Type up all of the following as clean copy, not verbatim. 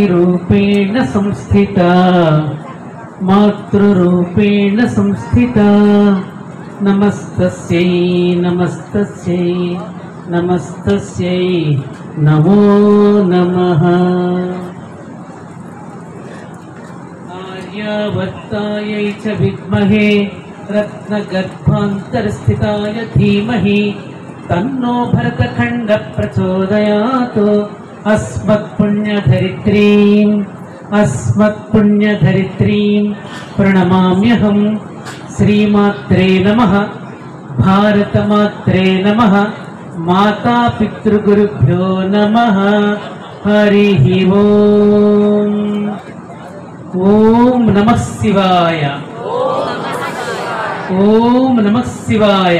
रूपेण संस्थिता मातृरूपेण संस्थिता नमस्तस्यै नमस्तस्यै नमस्तस्यै नमो नमः। आर्यावर्तायै च विद्महे रत्नगर्भान्तरस्थिताय धीमहि तन्नो भरतखण्ड प्रचोदयात्। अस्मत्पुण्यधरित्रीं प्रणमाम्यहं। श्रीमात्रे नमः भारतमात्रे नमः माता पितृगुरुभ्यो नमः। हरिः ओम। ओम नमः शिवाय। ओम नमः शिवाय।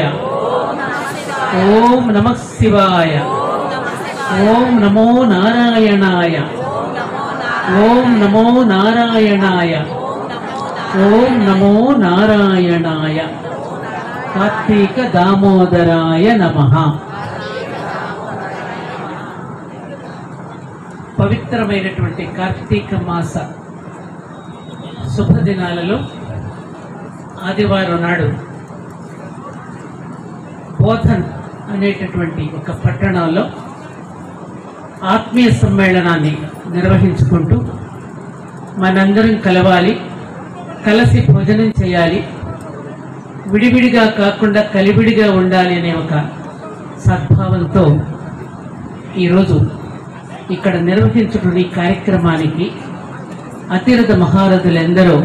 ओम नमः शिवाय। ओम नमो नारायणाय। ओम नमो नारायणाय। ओम नमो नारायणाय। कार्तिक दामोदराय नमः। పవిత్రమైనటువంటి కార్తీక మాస శుభదినాలలో ఆదివారం నాడు బోధన్ అనేటటువంటి ఒక పట్టణంలో ఆత్మీయ సమ్మేళనాన్ని నిర్వహించుకుంటూ మనందరం కలవాలి, కలిసి భోజనం చేయాలి, విడివిడిగా కాకుండా కలివిడిగా ఉండాలి అనే ఒక సద్భావంతో ఈరోజు ఇక్కడ నిర్వహించుకున్న ఈ కార్యక్రమానికి అతిరథ మహారథులందరూ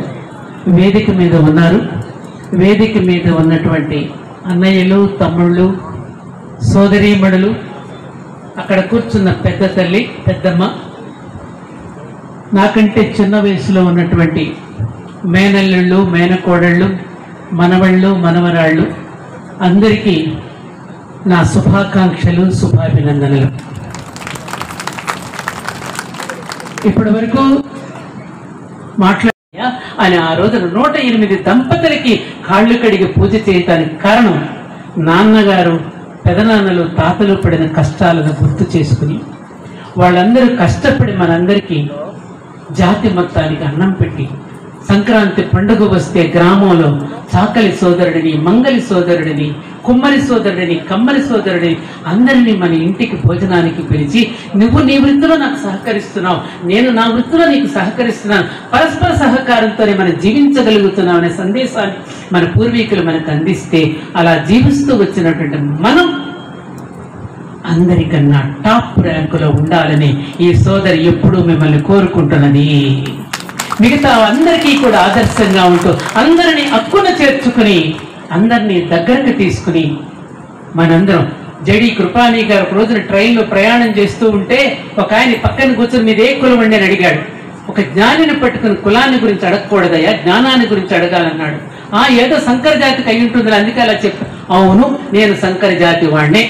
వేదిక మీద ఉన్నారు. వేదిక మీద ఉన్నటువంటి అన్నయ్యలు, తమ్ముళ్ళు, సోదరీమణులు, అక్కడ కూర్చున్న పెద్ద తల్లి, పెద్దమ్మ, నాకంటే చిన్న వయసులో ఉన్నటువంటి మేనల్లుళ్ళు, మేనకోడళ్ళు, మనవళ్ళు, మనవరాళ్ళు అందరికీ నా శుభాకాంక్షలు, శుభాభినందనలు. ఇప్పటి వరకు మాట్లాడా అని ఆ రోజున 108 దంపతులకి కాళ్ళు కడిగి పూజ చేయటానికి కారణం నాన్నగారు, పెదనాన్నలు, తాతలు పడిన కష్టాలను గుర్తు చేసుకుని వాళ్ళందరూ కష్టపడి మనందరికీ జాతి మొత్తానికి అన్నం పెట్టి సంక్రాంతి పండుగ వస్తే గ్రామంలో చాకలి సోదరుడిని, మంగలి సోదరుడిని, కుమ్మరి సోదరుడిని, కమ్మరి సోదరుడిని అందరినీ మన ఇంటికి భోజనానికి పిలిచి నువ్వు నీ వృత్తిలో నాకు సహకరిస్తున్నావు, నేను నా వృత్తిలో నీకు సహకరిస్తున్నాను, పరస్పర సహకారంతోనే మనం జీవించగలుగుతున్నాం అనే సందేశాన్ని మన పూర్వీకులు మనకు అందిస్తే అలా జీవిస్తూ వచ్చినటువంటి మనం అందరికన్నా టాప్ ర్యాంకులో ఉండాలని ఈ సోదరి ఎప్పుడూ మిమ్మల్ని కోరుకుంటున్నది. మిగతా అందరికీ కూడా ఆదర్శంగా ఉంటూ అందరినీ అక్కున చేర్చుకుని అందరినీ దగ్గరకు తీసుకుని మనందరం జడి కృపాని గారు ఒక రోజున ట్రైన్లో ప్రయాణం చేస్తూ ఉంటే ఒక ఆయన పక్కన కూర్చొని మీద ఏ కులం అండి అని అడిగాడు. ఒక జ్ఞానిని పట్టుకుని కులాన్ని గురించి అడగకూడదయ్యా, జ్ఞానాన్ని గురించి అడగాలన్నాడు. ఏదో సంకర జాతికి అయి ఉంటుంది అందుకే అలా చెప్పు. అవును, నేను సంకర జాతి వాడినే.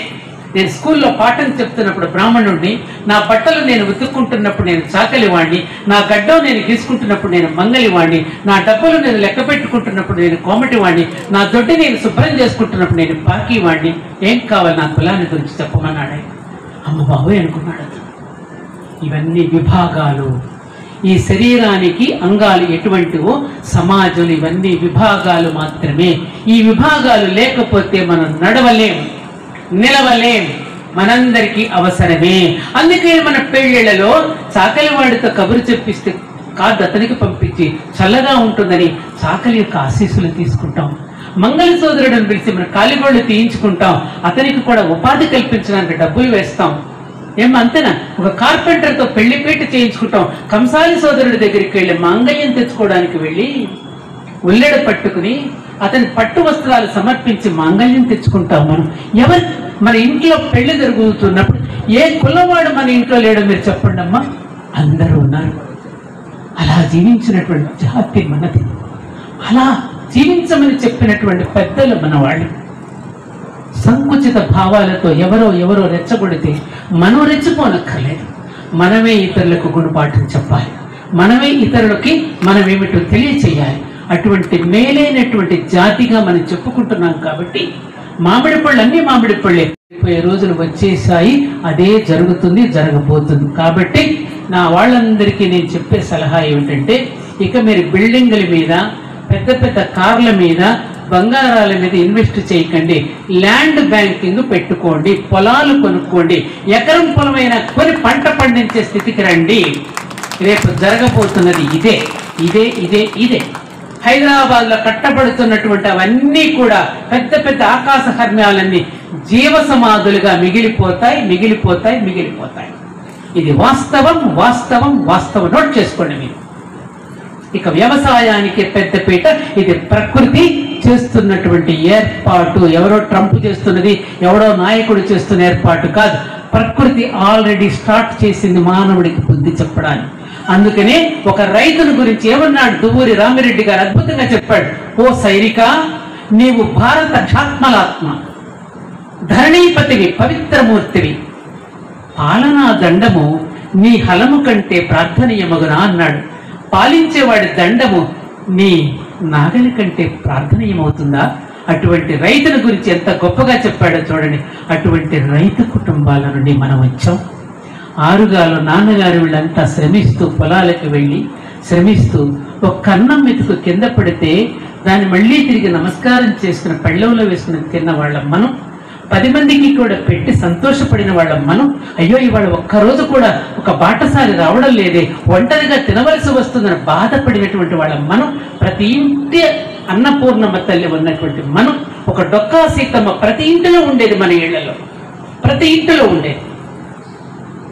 నేను స్కూల్లో పాఠం చెప్తున్నప్పుడు బ్రాహ్మణుడిని, నా బట్టలు నేను ఉతుక్కుంటున్నప్పుడు నేను చాకలి వాడిని, నా గడ్డం నేను గీసుకుంటున్నప్పుడు నేను మంగలి వాడిని, నా డబ్బులు నేను లెక్క పెట్టుకుంటున్నప్పుడు నేను కోమటి వాడిని, నా దొడ్డి నేను శుభ్రం చేసుకుంటున్నప్పుడు నేను పాకి వాడిని. ఏం కావాలి నా కులాన్ని గురించి చెప్పమన్నాడు. అమ్మ బాబోయ్ అనుకున్నాడు. ఇవన్నీ విభాగాలు. ఈ శరీరానికి అంగాలు ఎటువంటివో సమాజంలో ఇవన్నీ విభాగాలు మాత్రమే. ఈ విభాగాలు లేకపోతే మనం నడవలేం, నిలవలేం, మనందరికీ అవసరమే. అందుకే మన పెళ్లిళ్లలో చాకలి వాడితో కబురు చెప్పిస్తే కార్డు అతనికి పంపించి చల్లగా ఉంటుందని చాకలి యొక్క ఆశీస్సులు తీసుకుంటాం. మంగళ సోదరుడిని పిలిచి మన కాలిగోళ్లు తీయించుకుంటాం, అతనికి కూడా ఉపాధి కల్పించడానికి డబ్బులు వేస్తాం. అంతేనా? ఒక కార్పెంటర్తో పెళ్లిపేట చేయించుకుంటాం. కంసాలి సోదరుడి దగ్గరికి వెళ్ళి మాంగళ్యం తెచ్చుకోవడానికి వెళ్ళి ఉల్లెడ పట్టుకుని అతని పట్టు వస్త్రాలు సమర్పించి మాంగళ్యం తెచ్చుకుంటాం. మనం ఎవరు మన ఇంట్లో పెళ్లి జరుగుతున్నప్పుడు ఏ కులవాడు మన ఇంట్లో లేడో మీరు చెప్పండి అమ్మా, అందరూ ఉన్నారు. అలా జీవించినటువంటి జాతి మనది. అలా జీవించమని చెప్పినటువంటి పెద్దలు మన వాళ్ళు. సంకుచిత భావాలతో ఎవరో రెచ్చగొడితే మనం రెచ్చిపోనక్కర్లేదు. మనమే ఇతరులకు గుణపాఠం చెప్పాలి, మనమే ఇతరులకి మనం ఏమిటో తెలియచేయాలి. అటువంటి మేలైనటువంటి జాతిగా మనం చెప్పుకుంటున్నాం. కాబట్టి మామిడి పళ్ళు అన్ని మామిడి పళ్ళే. 30 రోజులు వచ్చేసాయి, అదే జరుగుతుంది, జరగబోతుంది. కాబట్టి నా వాళ్ళందరికీ నేను చెప్పే సలహా ఏమిటంటే, ఇక మీరు బిల్డింగుల మీద, పెద్ద పెద్ద కార్ల మీద, బంగారాల మీద ఇన్వెస్ట్ చేయకండి. ల్యాండ్ బ్యాంకింగ్ పెట్టుకోండి, పొలాలు కొనుక్కోండి. ఎకరం పొలమైనా కొని పంట పండించే స్థితికి రండి. రేపు జరగబోతున్నది ఇదే ఇదే ఇదే ఇదే. హైదరాబాద్లో కట్టబడుతున్నటువంటి అవన్నీ కూడా పెద్ద పెద్ద ఆకాశ హర్మ్యాలన్నీ జీవ సమాధులుగా మిగిలిపోతాయి మిగిలిపోతాయి మిగిలిపోతాయి. ఇది వాస్తవం వాస్తవం వాస్తవం. నోట్ చేసుకోండి మీరు. ఇక వ్యవసాయానికి పెద్దపీట. ఇది ప్రకృతి చేస్తున్నటువంటి ఏర్పాటు. ఎవరో ట్రంప్ చేస్తున్నది, ఎవరో నాయకుడు చేస్తున్న ఏర్పాటు కాదు. ప్రకృతి ఆల్రెడీ స్టార్ట్ చేసింది మానవుడికి బుద్ధి చెప్పడానికి. అందుకనే ఒక రైతుని గురించి ఏమన్నాడు దువ్వూరి రామిరెడ్డి గారు, అద్భుతంగా చెప్పాడు. ఓ సైనిక, నీవు భారత క్షాత్మలాత్మ, ధరణీపతివి, పవిత్రమూర్తివి. పాలనా దండము నీ హలము కంటే ప్రార్థనీయమగునా అన్నాడు. పాలించేవాడి దండము నీ నాగలి కంటే ప్రార్థనీయమవుతుందా? అటువంటి రైతుల గురించి ఎంత గొప్పగా చెప్పాడో చూడండి. అటువంటి రైతు కుటుంబాల నుండి మనం వచ్చాం. ఆరుగాలు నాన్నగారు వీళ్ళంతా శ్రమిస్తూ పొలాలకు వెళ్ళి శ్రమిస్తూ ఒక అన్నం మెతుకు కింద పడితే దాన్ని మళ్ళీ తిరిగి నమస్కారం చేసుకుని పళ్ళెంలో వేసుకుని తిన్న వాళ్ళం మనం. 10 మందికి కూడా పెట్టి సంతోషపడిన వాళ్ళం మనం. అయ్యో ఇవాళ ఒక్కరోజు కూడా ఒక బాటసారి రావడం లేదే, ఒంటరిగా తినవలసి వస్తుందని బాధపడినటువంటి వాళ్ళం మనం. ప్రతి ఇంటి అన్నపూర్ణమ్మ తల్లి ఉన్నటువంటి మనం. ఒక డొక్కా సీతమ్మ ప్రతి ఇంటిలో ఉండేది, మన ఇళ్లలో ప్రతి ఇంటిలో ఉండేది.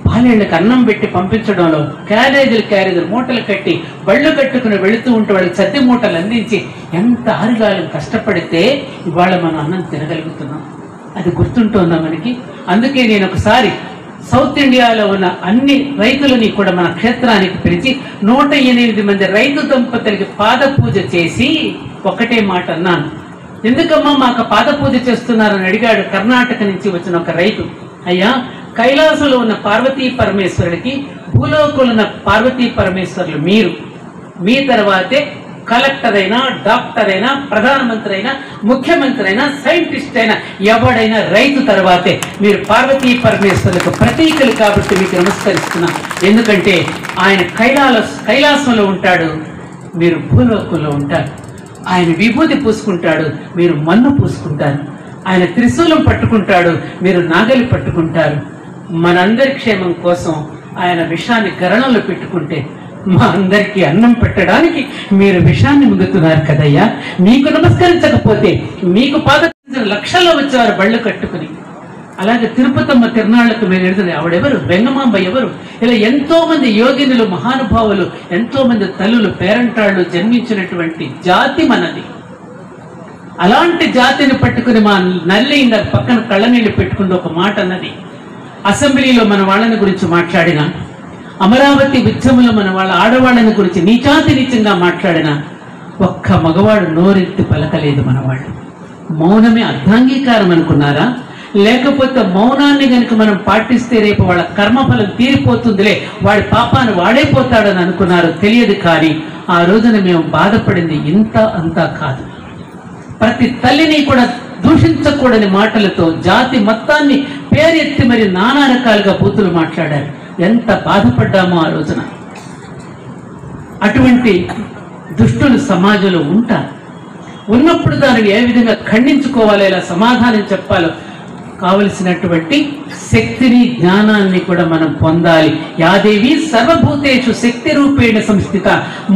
పాలేళ్ళకి అన్నం పెట్టి పంపించడంలో క్యారేజీలు మూటలు కట్టి బళ్ళు కట్టుకుని వెళుతూ ఉంటే వాళ్ళకి సద్ది మూటలు అందించి ఎంత ఆరుగాలం కష్టపడితే ఇవాళ మనం అన్నం తినగలుగుతున్నాం. అది గుర్తుంటుందా మనకి? అందుకే నేను ఒకసారి సౌత్ ఇండియాలో ఉన్న అన్ని రైతులని కూడా మన క్షేత్రానికి పిలిచి 108 మంది రైతు దంపతులకి పాద పూజ చేసి ఒకటే మాట అన్నాను. ఎందుకమ్మా మాకు పాద పూజ చేస్తున్నారని అడిగాడు కర్ణాటక నుంచి వచ్చిన ఒక రైతు. అయ్యా, కైలాసంలో ఉన్న పార్వతీ పరమేశ్వరుడికి భూలోకంలో ఉన్న పార్వతీ పరమేశ్వరులు మీరు. మీ తర్వాతే కలెక్టర్ అయినా, డాక్టర్ అయినా, ప్రధానమంత్రి అయినా, ముఖ్యమంత్రి అయినా, సైంటిస్ట్ అయినా, ఎవడైనా రైతు తర్వాతే. మీరు పార్వతీ పరమేశ్వరులకు ప్రతీకలు కాబట్టి మీకు నమస్కరిస్తున్నాం. ఎందుకంటే ఆయన కైలాసంలో ఉంటాడు, మీరు భూలోకంలో ఉంటారు. ఆయన విభూతి పూసుకుంటాడు, మీరు మన్ను పూసుకుంటారు. ఆయన త్రిశూలం పట్టుకుంటాడు, మీరు నాగలి పట్టుకుంటారు. మనందరి క్షేమం కోసం ఆయన విషాన్ని గరణంలో పెట్టుకుంటే మా అందరికీ అన్నం పెట్టడానికి మీరు విషాన్ని మింగుతున్నారు కదయ్యా. మీకు నమస్కరించకపోతే మీకు పాదం లక్షల్లో వచ్చేవారు బళ్ళు కట్టుకుని. అలాగే తిరుపతమ్మ తిరునాళ్లకు మీరు ఎడుతుంది. ఆవిడెవరు? వెంగమాంబ ఎవరు? ఇలా ఎంతో మంది యోగినులు, మహానుభావులు, ఎంతో మంది తల్లులు, పేరంటాళ్ళు జన్మించినటువంటి జాతి మనది. అలాంటి జాతిని పట్టుకుని మా నల్లి పక్కన కళ్ళనీళ్ళు పెట్టుకుంటూ ఒక మాట అన్నది. అసెంబ్లీలో మన వాళ్ళని గురించి మాట్లాడిన, అమరావతి ఉద్యమంలో మన వాళ్ళ ఆడవాళ్ళని గురించి నీచాతి నీచంగా మాట్లాడిన ఒక్క మగవాడు నోరెత్తి పలకలేదు. మన వాళ్ళు మౌనమే అర్ధాంగీకారం అనుకున్నారా? లేకపోతే మౌనాన్ని కనుక మనం పాటిస్తే రేపు వాళ్ళ కర్మఫలం తీరిపోతుందిలే, వాడి పాపాన్ని వాడైపోతాడని అనుకున్నారు. తెలియదు. కానీ ఆ రోజున మేము బాధపడింది ఇంత అంతా కాదు. ప్రతి తల్లిని కూడా దూషించకూడని మాటలతో జాతి మొత్తాన్ని పేరెత్తి మరి నానా రకాలుగా బూతులు మాట్లాడారు. ఎంత బాధపడ్డామో ఆ రోజున. అటువంటి దుష్టులు సమాజంలో ఉంటారు. ఉన్నప్పుడు దానిని ఏ విధంగా ఖండించుకోవాలో, ఎలా సమాధానం చెప్పాలో కావలసినటువంటి శక్తిని, జ్ఞానాన్ని కూడా మనం పొందాలి. యాదేవి సర్వభూతేషు శక్తి రూపేణ సంస్థిత,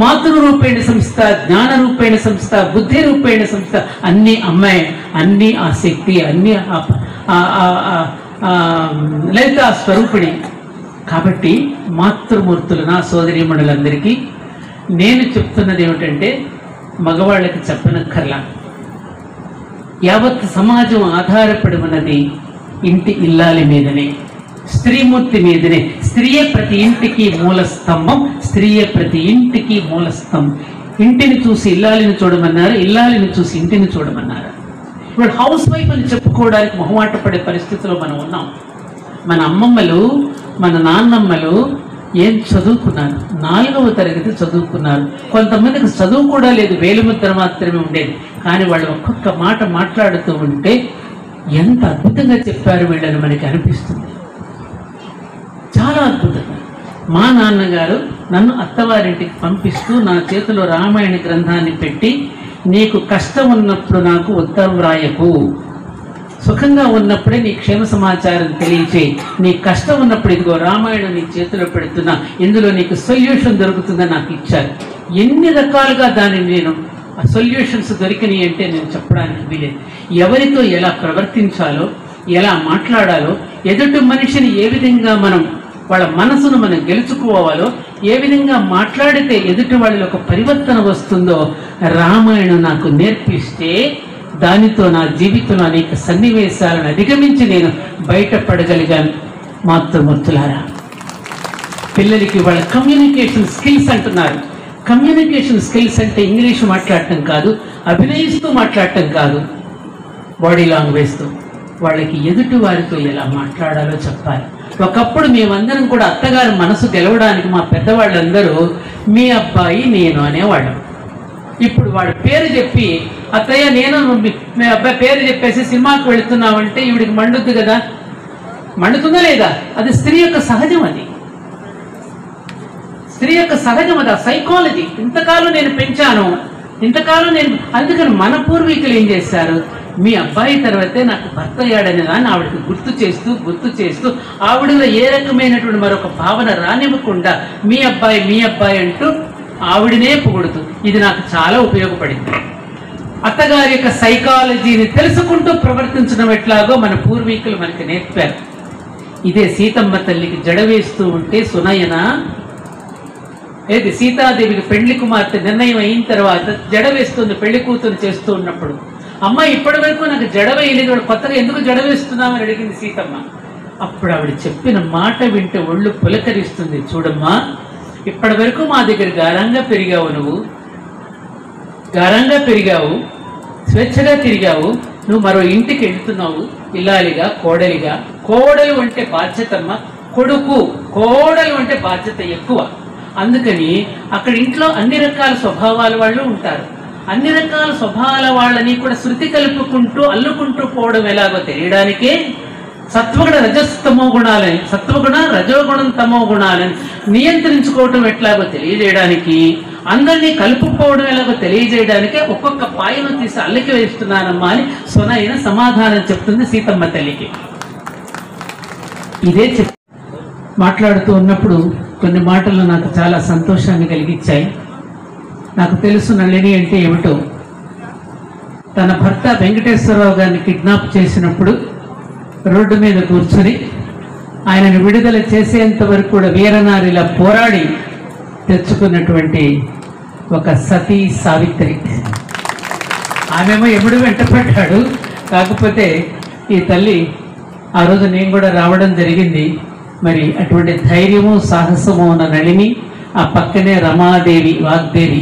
మాతృరూపేణ సంస్థ, జ్ఞాన రూపేణ సంస్థ, బుద్ధి రూపేణ సంస్థ. అన్ని అమ్మాయి, అన్ని ఆ శక్తి, అన్ని లలితా స్వరూపిణి. కాబట్టి మాతృమూర్తులు నా సోదరీమణులందరికీ నేను చెప్తున్నది ఏమిటంటే, మగవాళ్ళకి చెప్పనక్కర్లా. యావత్ సమాజం ఆధారపడి ఉన్నది ఇంటి ఇల్లాలి మీదనే, స్త్రీమూర్తి మీదనే. స్త్రీయే ప్రతి ఇంటికి మూల స్తంభం, స్త్రీయే ప్రతి ఇంటికి మూల స్తంభం. ఇంటిని చూసి ఇల్లాలిని చూడమన్నారు, ఇల్లాలిని చూసి ఇంటిని చూడమన్నారు. ఇప్పుడు హౌస్ వైఫ్ అని చెప్పుకోవడానికి మొహమాట పడే పరిస్థితిలో మనం ఉన్నాం. మన అమ్మమ్మలు, మన నాన్నమ్మలు ఏం చదువుకున్నారు? 4వ తరగతి చదువుకున్నారు. కొంతమందికి చదువు కూడా లేదు, వేలిముద్ర మాత్రమే ఉండేది. కానీ వాళ్ళు ఒక్కొక్క మాట మాట్లాడుతూ ఉంటే ఎంత అద్భుతంగా చెప్పారు వీళ్ళని మనకి అనిపిస్తుంది. చాలా అద్భుతంగా. మా నాన్నగారు నన్ను అత్తవారింటికి పంపిస్తూ నా చేతిలో రామాయణ గ్రంథాన్ని పెట్టి, నీకు కష్టం ఉన్నప్పుడు నాకు ఉత్తరం రాయకు, సుఖంగా ఉన్నప్పుడే నీ క్షేమ సమాచారం తెలియచేయి, నీ కష్టం ఉన్నప్పుడు ఇదిగో రామాయణం నీ చేతిలో పెడుతున్నా, ఇందులో నీకు సొల్యూషన్ దొరుకుతుందని నాకు ఇచ్చారు. ఎన్ని రకాలుగా దానిని నేను ఆ సొల్యూషన్స్ దొరికినాయి అంటే నేను చెప్పడానికి వీలేదు. ఎవరితో ఎలా ప్రవర్తించాలో, ఎలా మాట్లాడాలో, ఎదుటి మనిషిని ఏ విధంగా మనం వాళ్ళ మనసును మనం గెలుచుకోవాలో, ఏ విధంగా మాట్లాడితే ఎదుటి వాళ్ళలో ఒక పరివర్తన వస్తుందో రామాయణం నాకు నేర్పిస్తే దానితో నా జీవితంలో అనేక సన్నివేశాలను అధిగమించి నేను బయటపడగలిగాను. మాతృమూర్తులారా, పిల్లలకి వాళ్ళ కమ్యూనికేషన్ స్కిల్స్ అంటున్నారు. కమ్యూనికేషన్ స్కిల్స్ అంటే ఇంగ్లీష్ మాట్లాడటం కాదు, అభినయిస్తూ మాట్లాడటం కాదు, బాడీ లాంగ్వేజ్తో వాళ్ళకి ఎదుటి వారితో ఎలా మాట్లాడాలో చెప్పాలి. ఒకప్పుడు మేమందరం కూడా అత్తగారి మనసు గెలవడానికి మా పెద్దవాళ్ళందరూ మీ అబ్బాయి నేను అనేవాళ్ళం. ఇప్పుడు వాడి పేరు చెప్పి అత్తయ్య నేను మీ అబ్బాయి పేరు చెప్పేసి సినిమాకి వెళుతున్నామంటే ఈవిడికి మండుద్ది కదా. మండుతుందా లేదా? అది స్త్రీ యొక్క సహజం, అది స్త్రీ యొక్క సహజం, అది ఆ సైకాలజీ. ఇంతకాలం నేను పెంచాను, ఇంతకాలం నేను. అందుకని మన పూర్వీకులు ఏం చేశారు, మీ అబ్బాయి తర్వాతే నాకు భర్త అయ్యాడని దాన్ని ఆవిడకి గుర్తు చేస్తూ ఆవిడలో ఏ రకమైనటువంటి మరొక భావన రానివ్వకుండా మీ అబ్బాయి అంటూ ఆవిడనే పొగుడుతూ, ఇది నాకు చాలా ఉపయోగపడింది. అత్తగారి యొక్క సైకాలజీని తెలుసుకుంటూ ప్రవర్తించడం ఎట్లాగో మన పూర్వీకులు మనకి నేర్పారు. ఇదే సీతమ్మ తల్లికి జడ వేస్తూ ఉంటే సునయన ఏది సీతాదేవికి పెళ్లి కుమార్తె నిర్ణయం అయిన తర్వాత జడ వేస్తుంది, పెళ్లి కూతురు చేస్తూ ఉన్నప్పుడు, అమ్మ ఇప్పటి వరకు నాకు జడ వేయలేదు, కొత్తగా ఎందుకు జడ వేస్తున్నామని అడిగింది సీతమ్మ. అప్పుడు ఆవిడ చెప్పిన మాట వింటే ఒళ్ళు పులకరిస్తుంది. చూడమ్మా, ఇప్పటి వరకు మా దగ్గర గారంగా పెరిగావు, స్వేచ్ఛగా తిరిగావు, నువ్వు మరో ఇంటికి వెళ్తున్నావు ఇల్లాలిగా, కోడలు అంటే బాధ్యతమ్మ, కోడలు అంటే బాధ్యత ఎక్కువ. అందుకని అక్కడ ఇంట్లో అన్ని రకాల స్వభావాల వాళ్ళు ఉంటారు. అన్ని రకాల స్వభావాల వాళ్ళని కూడా శృతి కలుపుకుంటూ అల్లుకుంటూ పోవడం ఎలాగో తెలియడానికే సత్వగుణ రజోగుణం తమో గుణాలని నియంత్రించుకోవటం ఎట్లాగో తెలియజేయడానికి, అందరినీ కలుపుకోవడం ఎలాగో తెలియజేయడానికే ఒక్కొక్క పాయను తీసి అల్లకి వేస్తున్నానమ్మా అని సునయన సమాధానం చెప్తుంది సీతమ్మ తల్లికి. ఇదే మాట్లాడుతూ ఉన్నప్పుడు కొన్ని మాటలు నాకు చాలా సంతోషాన్ని కలిగించాయి. నాకు తెలుసు నళిని అంటే ఏమిటో. తన భర్త వెంకటేశ్వరరావు గారిని కిడ్నాప్ చేసినప్పుడు రోడ్డు మీద కూర్చొని ఆయనను విడుదల చేసేంత వరకు కూడా వీరనారిలా పోరాడి తెచ్చుకున్నటువంటి ఒక సతీ సావిత్రి. ఆమెమో ఎప్పుడు వెంటపడ్డాడు. కాకపోతే ఈ తల్లి ఆ రోజు నేను కూడా రావడం జరిగింది. మరి అటువంటి ధైర్యము సాహసము ఉన్న నళిని, ఆ పక్కనే రమాదేవి, వాగ్దేవి,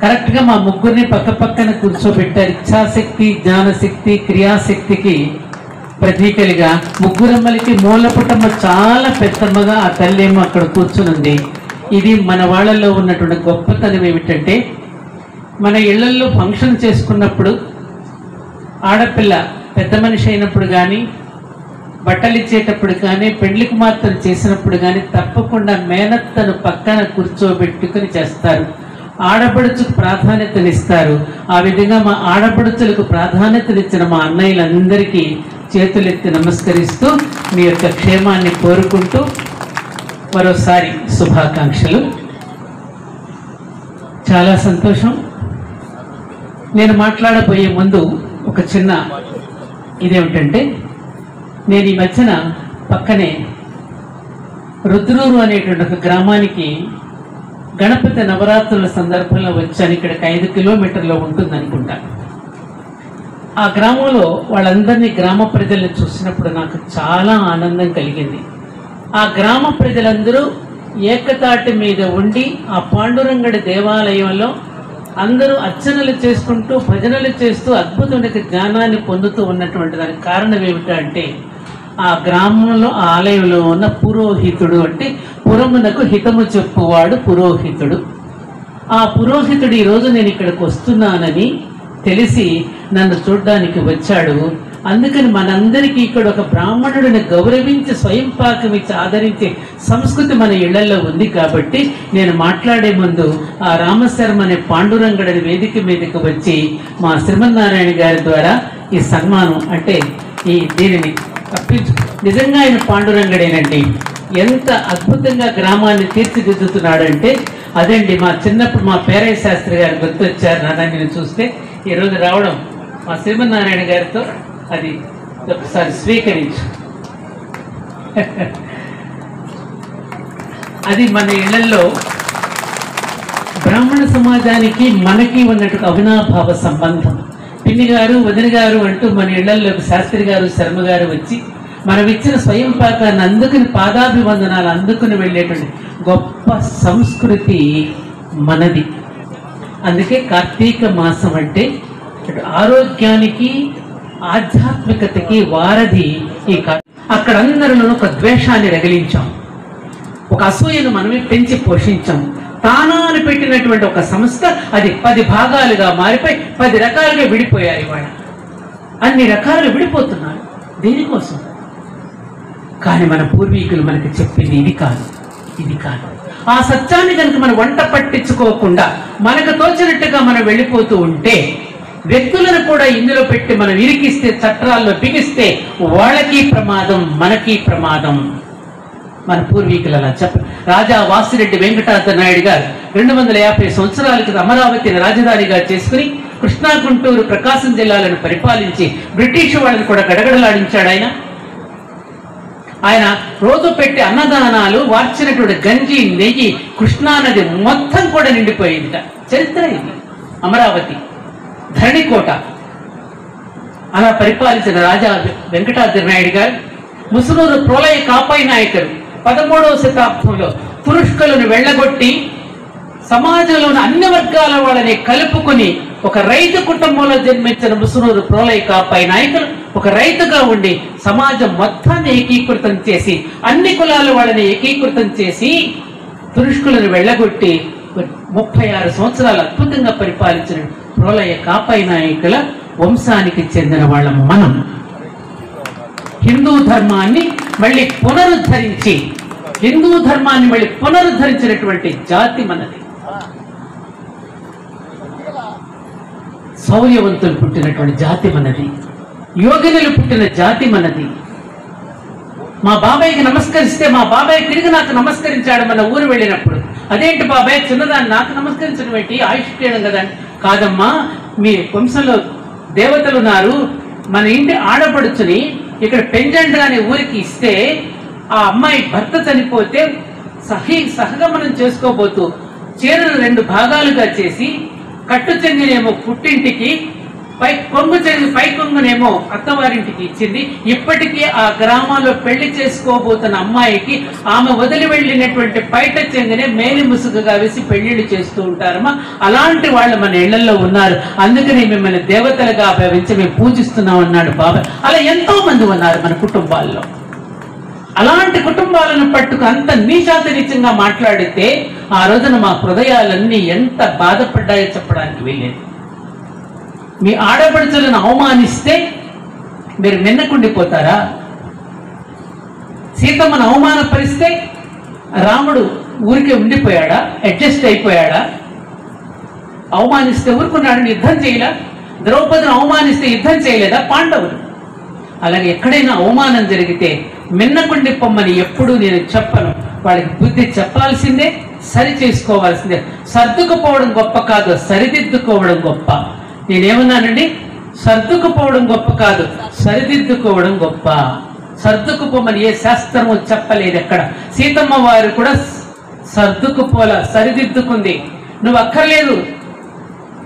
కరెక్ట్గా మా ముగ్గురిని పక్క పక్కన కూర్చోబెట్టారు. ఇచ్ఛాశక్తి, జ్ఞానశక్తి, క్రియాశక్తికి ప్రతీకలుగా ముగ్గురమ్మలకి మూలపుటమ్మ చాలా పెద్దమ్మగా ఆ తల్లి ఏమో అక్కడ కూర్చునుంది. ఇది మన వాళ్ళల్లో ఉన్నటువంటి గొప్పతనం ఏమిటంటే, మన ఇళ్లల్లో ఫంక్షన్ చేసుకున్నప్పుడు ఆడపిల్ల పెద్ద మనిషి అయినప్పుడు కానీ, బట్టలు ఇచ్చేటప్పుడు కానీ, పెళ్లి కుమార్తెను చేసినప్పుడు కానీ తప్పకుండా మేనత్తను పక్కన కూర్చోబెట్టుకుని చేస్తారు. ఆడపడుచుకు ప్రాధాన్యతనిస్తారు. ఆ విధంగా మా ఆడపడుచులకు ప్రాధాన్యతనిచ్చిన మా అన్నయ్యలందరికీ చేతులెత్తి నమస్కరిస్తూ మీ యొక్క క్షేమాన్ని కోరుకుంటూ మరోసారి శుభాకాంక్షలు. చాలా సంతోషం. నేను మాట్లాడబోయే ముందు ఒక చిన్న ఇదేమిటంటే, నేను ఈ మధ్యన పక్కనే రుద్రూరు అనేటువంటి ఒక గ్రామానికి గణపతి నవరాత్రుల సందర్భంలో వచ్చాను. ఇక్కడికి 5 కిలోమీటర్లో ఉంటుంది అనుకుంటా. ఆ గ్రామంలో వాళ్ళందరినీ, గ్రామ ప్రజలను చూసినప్పుడు నాకు చాలా ఆనందం కలిగింది. ఆ గ్రామ ప్రజలందరూ ఏకతాటి మీద ఉండి ఆ పాండురంగడి దేవాలయంలో అందరూ అర్చనలు చేసుకుంటూ భజనలు చేస్తూ అద్భుతమైన జ్ఞానాన్ని పొందుతూ ఉన్నటువంటి దానికి కారణం ఏమిటంటే, ఆ గ్రామంలో ఆ ఆలయంలో ఉన్న పురోహితుడు, అంటే పురమునకు హితము చెప్పువాడు పురోహితుడు. ఆ పురోహితుడు ఈరోజు నేను ఇక్కడికి వస్తున్నానని తెలిసి నన్ను చూడ్డానికి వచ్చాడు. అందుకని మనందరికీ ఇక్కడ ఒక బ్రాహ్మణుడిని గౌరవించి స్వయం పాకం ఇచ్చి ఆదరించే సంస్కృతి మన ఇళ్లలో ఉంది. కాబట్టి నేను మాట్లాడే ముందు ఆ రామశర్మ అనే పాండురంగడని వేదిక మీదకి వచ్చి మా శ్రీమన్నారాయణ గారి ద్వారా ఈ సన్మానం అంటే ఈ దీనిని తప్పించు. నిజంగా ఆయన పాండురంగడేనండి. ఎంత అద్భుతంగా గ్రామాన్ని తీర్చిదిద్దుతున్నాడంటే అదండి. మా చిన్నప్పుడు మా పేరయ్య శాస్త్రి గారు గుర్తొచ్చారు నాన్న నేను చూస్తే. ఈరోజు రావడం మా శ్రీమన్నారాయణ గారితో అది ఒకసారి స్వీకరించు. అది మన ఇళ్లలో బ్రాహ్మణ సమాజానికి మనకి ఉన్నట్టు అవినాభావ సంబంధం. పిన్ని గారు వదిన గారు అంటూ మన ఇళ్లలోకి శాస్త్రి గారు శర్మ గారు వచ్చి మనం ఇచ్చిన స్వయం పాకాన్ని అందుకుని పాదాభివందనాలు అందుకుని వెళ్ళేటువంటి గొప్ప సంస్కృతి మనది. అందుకే కార్తీక మాసం అంటే ఆరోగ్యానికి ఆధ్యాత్మికతకి వారధి. ఈ అక్కడ అందరిలో ఒక ద్వేషాన్ని రగిలించాం, ఒక అసూయను మనమే పెంచి పోషించాం. తానాన్ని పెట్టినటువంటి ఒక సంస్థ అది 10 భాగాలుగా మారిపోయి 10 రకాలుగా విడిపోయారు. ఇవాళ అన్ని రకాలుగా విడిపోతున్నారు. దేనికోసం? కానీ మన పూర్వీకులు మనకి చెప్పింది ఇది కాదు, ఇది కాదు. ఆ సత్యాన్ని కనుక మనం వంట పట్టించుకోకుండా మనకు తోచినట్టుగా మనం వెళ్ళిపోతూ ఉంటే వ్యక్తులను కూడా ఇందులో పెట్టి మనం ఇరికిస్తే, చట్టాల్లో బిగిస్తే వాళ్ళకి ప్రమాదం, మనకి ప్రమాదం. మన పూర్వీకులు అలా చెప్పారు. రాజా వాసిరెడ్డి వెంకటాద్రి నాయుడు గారు 250 సంవత్సరాల క్రితం అమరావతిని రాజధానిగా చేసుకుని కృష్ణా, గుంటూరు, ప్రకాశం జిల్లాలను పరిపాలించి బ్రిటిష్ వాళ్ళని కూడా గడగడలాడించాడు. ఆయన రోజు పెట్టి అన్నదానాలు వార్చినటువంటి గంజి, నెయ్యి కృష్ణానది మొత్తం కూడా నిండిపోయిందిట. చరిత్ర ఇది. అమరావతి ధరణికోట అలా పరిపాలించిన రాజా వెంకటాద్రి నాయుడు గారు ముసునూరు ప్రోలయ కాపాయి నాయకుడు 13వ శతాబ్దంలో తురుష్కలను వెళ్ళగొట్టి సమాజంలోని అన్ని వర్గాల వాళ్ళని కలుపుకుని ఒక రైతు కుటుంబంలో జన్మించిన ముసునూరు ప్రోలయ కాపాయి నాయకులు ఒక రైతుగా ఉండి సమాజం మొత్తాన్ని ఏకీకృతం చేసి అన్ని కులాల వాళ్ళని ఏకీకృతం చేసి తురుష్కులను వెళ్ళగొట్టి 36 సంవత్సరాలు అద్భుతంగా పరిపాలించిన ప్రోలయ కాపాయి నాయకుల వంశానికి చెందిన వాళ్ళం మనం. హిందూ ధర్మాన్ని మళ్ళీ పునరుద్ధరించినటువంటి జాతి మనది. శౌర్యవంతులు పుట్టినటువంటి జాతి మనది. యోగినులు పుట్టిన జాతి మనది. మా బాబాయ్కి నమస్కరిస్తే మా బాబాయ్ తిరిగి నాకు నమస్కరించాడు మన ఊరు వెళ్ళినప్పుడు. అదేంటి బాబాయ్ చిన్నదాన్ని నాకు నమస్కరించడం ఏంటి, ఆయుష్ చేయడం కదా? కాదమ్మా, మీ వంశంలో దేవతలు ఉన్నారు. మన ఇంటి ఆడపడుచుని ఇక్కడ పెంజండ్ర అనే ఊరికి ఇస్తే ఆ అమ్మాయి భర్త చనిపోతే సహగమనం చేసుకోబోతూ చీరను 2 భాగాలుగా చేసి కట్టు చెంగినేమో పుట్టింటికి, పై కొంగునేమో అత్తవారింటికి ఇచ్చింది. ఇప్పటికీ ఆ గ్రామాల్లో పెళ్లి చేసుకోబోతున్న అమ్మాయికి ఆమె వదిలి వెళ్ళినటువంటి పైట చెంగినే మేలి ముసుగుగా వేసి పెళ్లిళ్ళు చేస్తూ ఉంటారమ్మా. అలాంటి వాళ్ళు మన ఇళ్లలో ఉన్నారు. అందుకని మిమ్మల్ని దేవతలుగా భావించి మేము పూజిస్తున్నాం అన్నాడు బాబాయ్. అలా ఎంతో మంది ఉన్నారు మన కుటుంబాల్లో. అలాంటి కుటుంబాలను పట్టుకు అంత నీచాతిరీచంగా మాట్లాడితే ఆ రోజున మా హృదయాలన్నీ ఎంత బాధపడ్డాయో చెప్పడానికి వీల్లేదు. మీ ఆడపడుచులను అవమానిస్తే మీరు మిన్నకుండిపోతారా? సీతమ్మను అవమానపరిస్తే రాముడు ఊరికే ఉండిపోయాడా? అడ్జస్ట్ అయిపోయాడా? అవమానిస్తే ఊరుకున్నాడు, యుద్ధం చేయలా? ద్రౌపదిని అవమానిస్తే యుద్ధం చేయలేదా పాండవులు? అలాగే ఎక్కడైనా అవమానం జరిగితే మిన్నకుండి పొమ్మని ఎప్పుడూ నేను చెప్పను. వాళ్ళకి బుద్ధి చెప్పాల్సిందే, సరి చేసుకోవాల్సిందే. సర్దుకుపోవడం గొప్ప కాదు, సరిదిద్దుకోవడం గొప్ప. నేనేమన్నానండి? సర్దుకుపోవడం గొప్ప కాదు, సరిదిద్దుకోవడం గొప్ప. సర్దుకుపోమని ఏ శాస్త్రము చెప్పలేదు ఎక్కడ. సీతమ్మ వారు కూడా సర్దుకుపోలా, సరిదిద్దుకుంది. నువ్వు అక్కర్లేదు,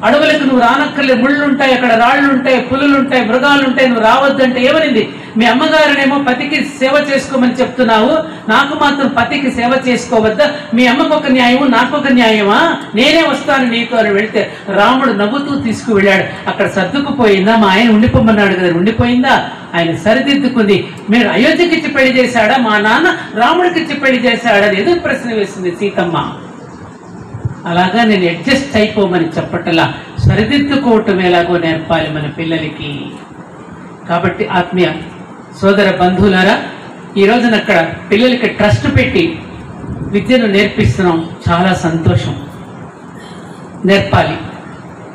అడవులకు నువ్వు రానక్కర్లేదు, ముళ్ళు ఉంటాయి, అక్కడ రాళ్ళు ఉంటాయి, పులులు ఉంటాయి, మృగాలు ఉంటాయి, నువ్వు రావద్దంటే ఏమనింది? మీ అమ్మగారునేమో పతికి సేవ చేసుకోమని చెప్తున్నావు, నాకు మాత్రం పతికి సేవ చేసుకోవద్దా? మీ అమ్మకు ఒక న్యాయము, నాకు ఒక న్యాయమా? నేనే వస్తాను నీతో అని వెళ్తే రాముడు నవ్వుతూ తీసుకువెళ్ళాడు. అక్కడ సర్దుకుపోయిందా? మా ఆయన ఉండిపోమన్నాడు కదా, ఉండిపోయిందా? ఆయన సరిదిద్దుకుంది. మీరు అయోధ్యకిచ్చి పెళ్లి చేశాడా? మా నాన్న రాముడికిచ్చి పెళ్లి చేశాడా? అని ఎదురు ప్రశ్న వేసింది సీతమ్మ. అలాగా నేను అడ్జస్ట్ అయిపోమని చెప్పటలా, సరిదిద్దుకోవటం ఎలాగో నేర్పాలి మన పిల్లలకి. కాబట్టి ఆత్మీయ సోదర బంధువులారా, ఈ రోజున అక్కడ పిల్లలకి ట్రస్ట్ పెట్టి విద్యను నేర్పిస్తున్నాం. చాలా సంతోషం. నేర్పాలి,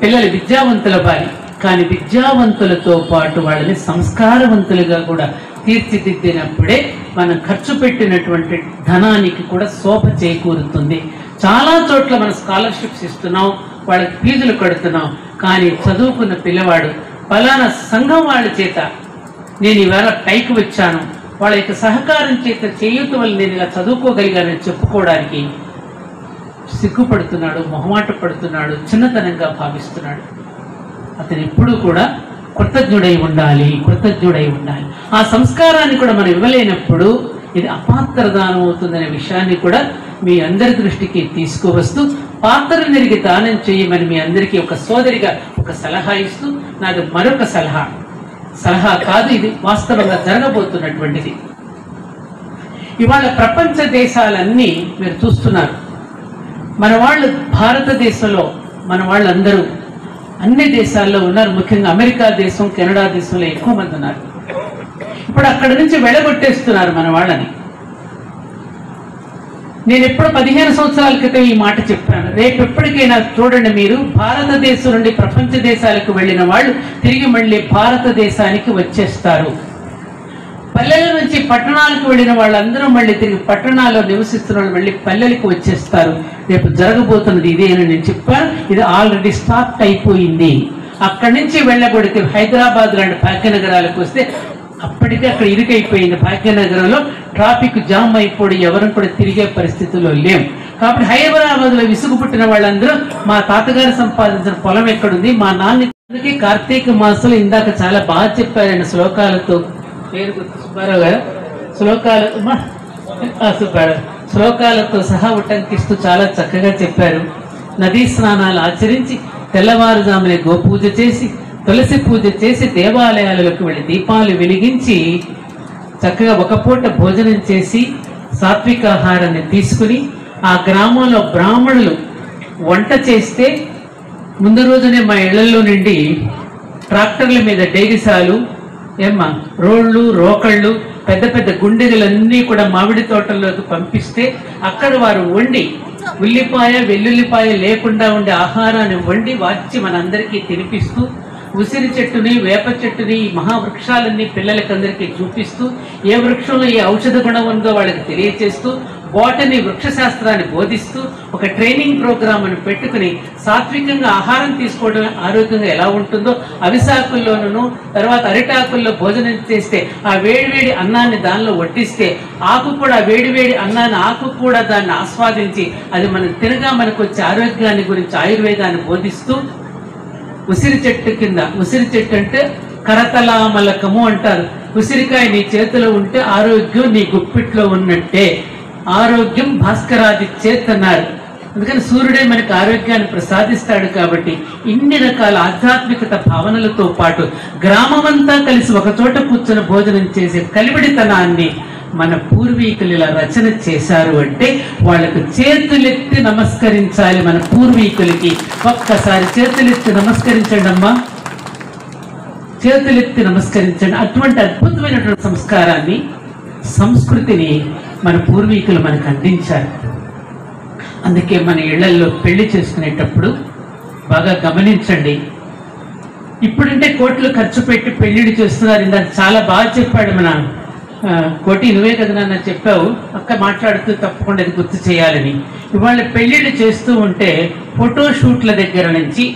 పిల్లలు విద్యావంతులవ్వాలి. కానీ విద్యావంతులతో పాటు వాళ్ళని సంస్కారవంతులుగా కూడా తీర్చిదిద్దినప్పుడే మనం ఖర్చు పెట్టినటువంటి ధనానికి కూడా శోభ చేకూరుతుంది. చాలా చోట్ల మనం స్కాలర్షిప్స్ ఇస్తున్నాం, వాళ్ళకి ఫీజులు కడుతున్నాం. కానీ చదువుకున్న పిల్లవాడు ఫలానా సంఘం వాళ్ళ చేత నేను ఇవాళ పైకి వచ్చాను, వాళ్ళ యొక్క సహకారం చేత చేయూత వల్ల నేను ఇలా చదువుకోగలిగానని చెప్పుకోవడానికి సిగ్గుపడుతున్నాడు, మొహమాట పడుతున్నాడు, చిన్నతనంగా భావిస్తున్నాడు. అతను ఎప్పుడూ కూడా కృతజ్ఞుడై ఉండాలి. ఆ సంస్కారాన్ని కూడా మనం ఇవ్వలేనప్పుడు ఇది అపాత్రదానం అవుతుందనే విషయాన్ని కూడా మీ అందరి దృష్టికి తీసుకువస్తూ, పాత్రలు నెరిగి దానం చేయమని మీ అందరికీ ఒక సోదరిగా ఒక సలహా ఇస్తూ, నాది మరొక సలహా కాదు, ఇది వాస్తవంగా జరగబోతున్నటువంటిది. ఇవాళ ప్రపంచ దేశాలన్నీ మీరు చూస్తున్నారు. మన వాళ్ళు భారతదేశంలో మన వాళ్ళందరూ అన్ని దేశాల్లో ఉన్నారు. ముఖ్యంగా అమెరికా దేశం, కెనడా దేశంలో ఎక్కువ మంది ఉన్నారు. ఇప్పుడు అక్కడి నుంచి వెళ్ళగొట్టేస్తున్నారు మన వాళ్ళని. నేను ఎప్పుడు 15 సంవత్సరాల క్రితం ఈ మాట చెప్పాను. రేపు ఎప్పటికైనా చూడండి, మీరు భారతదేశం నుండి ప్రపంచ దేశాలకు వెళ్ళిన వాళ్ళు తిరిగి మళ్ళీ భారతదేశానికి వచ్చేస్తారు. పల్లెల నుంచి పట్టణాలకు వెళ్ళిన వాళ్ళందరూ మళ్ళీ తిరిగి పట్టణాల్లో నివసిస్తున్న వాళ్ళు మళ్ళీ పల్లెలకు వచ్చేస్తారు. రేపు జరగబోతున్నది ఇదే అని నేను చెప్పాను. ఇది ఆల్రెడీ స్టార్ట్ అయిపోయింది. అక్కడి నుంచి వెళ్ళగొడితే హైదరాబాద్ లాంటి భాగ్యనగరాలకు వస్తే అప్పటికే అక్కడ ఇరుకైపోయింది. భాగ్యనగరంలో ట్రాఫిక్ జామ్ అయిపోయి ఎవరు కూడా తిరిగే పరిస్థితుల్లో లేవు. కాబట్టి హైదరాబాద్లో విసుగు పుట్టిన వాళ్ళందరూ మా తాతగారు సంపాదించిన పొలం ఎక్కడుంది, మా నాన్నకి కార్తీక మాసంలో ఇందాక చాలా బాగా చెప్పారు శ్లోకాలతో. పేరు సుబ్బారావు గారు శ్లోకాలతో సహా ఉటంకిస్తూ చాలా చక్కగా చెప్పారు. నదీ స్నానాలు ఆచరించి తెల్లవారుజామునే గోపూజ చేసి తులసి పూజ చేసి దేవాలయాలకు వెళ్ళి దీపాలు వెలిగించి చక్కగా ఒక పూట భోజనం చేసి సాత్వికాహారాన్ని తీసుకుని ఆ గ్రామంలో బ్రాహ్మణులు వంట చేస్తే ముందు రోజునే మా ఇళ్లలో నుండి ట్రాక్టర్ల మీద డేగిసాలు, రోళ్ళు, రోకళ్ళు, పెద్ద పెద్ద గుండెలన్నీ కూడా మామిడి తోటల్లోకి పంపిస్తే అక్కడ వారు వండి ఉల్లిపాయ వెల్లుల్లిపాయ లేకుండా ఉండే ఆహారాన్ని వండి వార్చి మనందరికీ తినిపిస్తూ, ఉసిరి చెట్టుని, వేప చెట్టుని, ఈ మహావృక్షాలన్నీ పిల్లలకందరికీ చూపిస్తూ, ఏ వృక్షంలో ఏ ఔషధ గుణం ఉందో వాళ్ళకి తెలియచేస్తూ, బోటనీ వృక్షశాస్త్రాన్ని బోధిస్తూ ఒక ట్రైనింగ్ ప్రోగ్రామ్ అని పెట్టుకుని సాత్వికంగా ఆహారం తీసుకోవడం ఆరోగ్యంగా ఎలా ఉంటుందో అవిసాకుల్లోనూ తర్వాత అరిటాకుల్లో భోజనం చేస్తే ఆ వేడివేడి అన్నాన్ని దానిలో వడ్డిస్తే ఆకు కూడా వేడివేడి అన్నాన్ని ఆకు కూడా దాన్ని ఆస్వాదించి అది మనం తినగా మనకు వచ్చే ఆరోగ్యాన్ని గురించి ఆయుర్వేదాన్ని బోధిస్తూ, ఉసిరి చెట్టు కింద, ఉసిరి చెట్టు అంటే కరతలామలకము అంటారు. ఉసిరికాయ నీ చేతిలో ఉంటే ఆరోగ్యం నీ గుప్పిట్లో ఉన్నట్టే, ఆరోగ్యం భాస్కరాదిచ్చేత్ అన్నారు. అందుకని సూర్యుడే మనకు ఆరోగ్యాన్ని ప్రసాదిస్తాడు. కాబట్టి ఇన్ని రకాల ఆధ్యాత్మికత భావనలతో పాటు గ్రామమంతా కలిసి ఒక చోట కూర్చొని భోజనం చేసే కలివిడితనాన్ని మన పూర్వీకులు ఇలా రచన చేశారు అంటే వాళ్ళకు చేతులెత్తి నమస్కరించాలి. మన పూర్వీకులకి ఒక్కసారి చేతులెత్తి నమస్కరించండి అమ్మా, చేతులెత్తి నమస్కరించండి. అటువంటి అద్భుతమైనటువంటి సంస్కారాన్ని, సంస్కృతిని మన పూర్వీకులు మనకు అందించారు. అందుకే మన ఇళ్లల్లో పెళ్లి చేసుకునేటప్పుడు బాగా గమనించండి. ఇప్పుడంటే కోట్లు ఖర్చు పెట్టి పెళ్లిళ్ళు చేస్తున్నారు. ఇందాక చాలా బాగా చెప్పాడు మన కోటి, నువ్వే కదా నాన్న చెప్పావు, అక్క మాట్లాడుతూ తప్పకుండా అది గుర్తు చేయాలని. ఇవాళ పెళ్లిళ్ళు చేస్తూ ఉంటే ఫోటోషూట్ల దగ్గర నుంచి